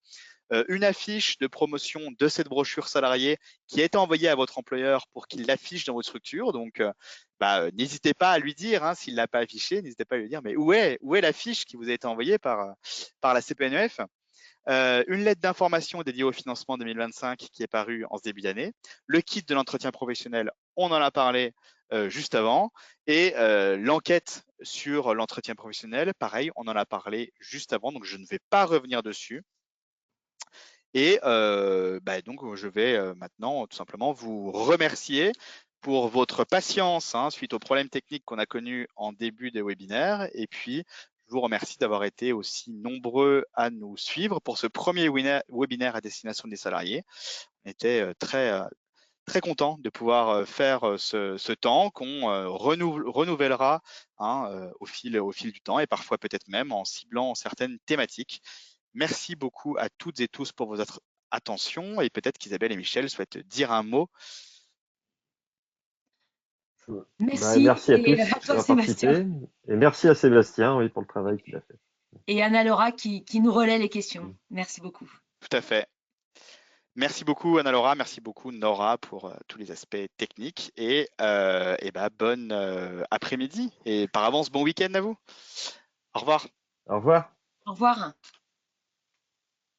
Une affiche de promotion de cette brochure salariée qui est envoyée à votre employeur pour qu'il l'affiche dans votre structure. Donc, n'hésitez pas à lui dire, hein, s'il ne l'a pas affiché, n'hésitez pas à lui dire, mais où est l'affiche qui vous a été envoyée par la CPNEF? Une lettre d'information dédiée au financement 2025 qui est parue en ce début d'année. Le kit de l'entretien professionnel, on en a parlé juste avant. Et l'enquête sur l'entretien professionnel, pareil, on en a parlé juste avant, donc je ne vais pas revenir dessus. Et donc, je vais maintenant tout simplement vous remercier pour votre patience suite aux problèmes techniques qu'on a connus en début de webinaire. Et puis, je vous remercie d'avoir été aussi nombreux à nous suivre pour ce premier webinaire à destination des salariés. On était très content de pouvoir faire ce temps qu'on renouvellera au fil du temps et parfois peut-être même en ciblant certaines thématiques. Merci beaucoup à toutes et tous pour attention et peut-être qu'Isabelle et Michel souhaitent dire un mot. Merci, Merci à tous et à toi d'avoir Sébastien. participé. Et merci à Sébastien, oui, pour le travail qu'il a fait. Et Anna-Laura qui nous relaie les questions. Merci beaucoup. Tout à fait. Merci beaucoup Anna-Laura, merci beaucoup Nora pour tous les aspects techniques et bonne après-midi et par avance bon week-end à vous. Au revoir. Au revoir. Au revoir.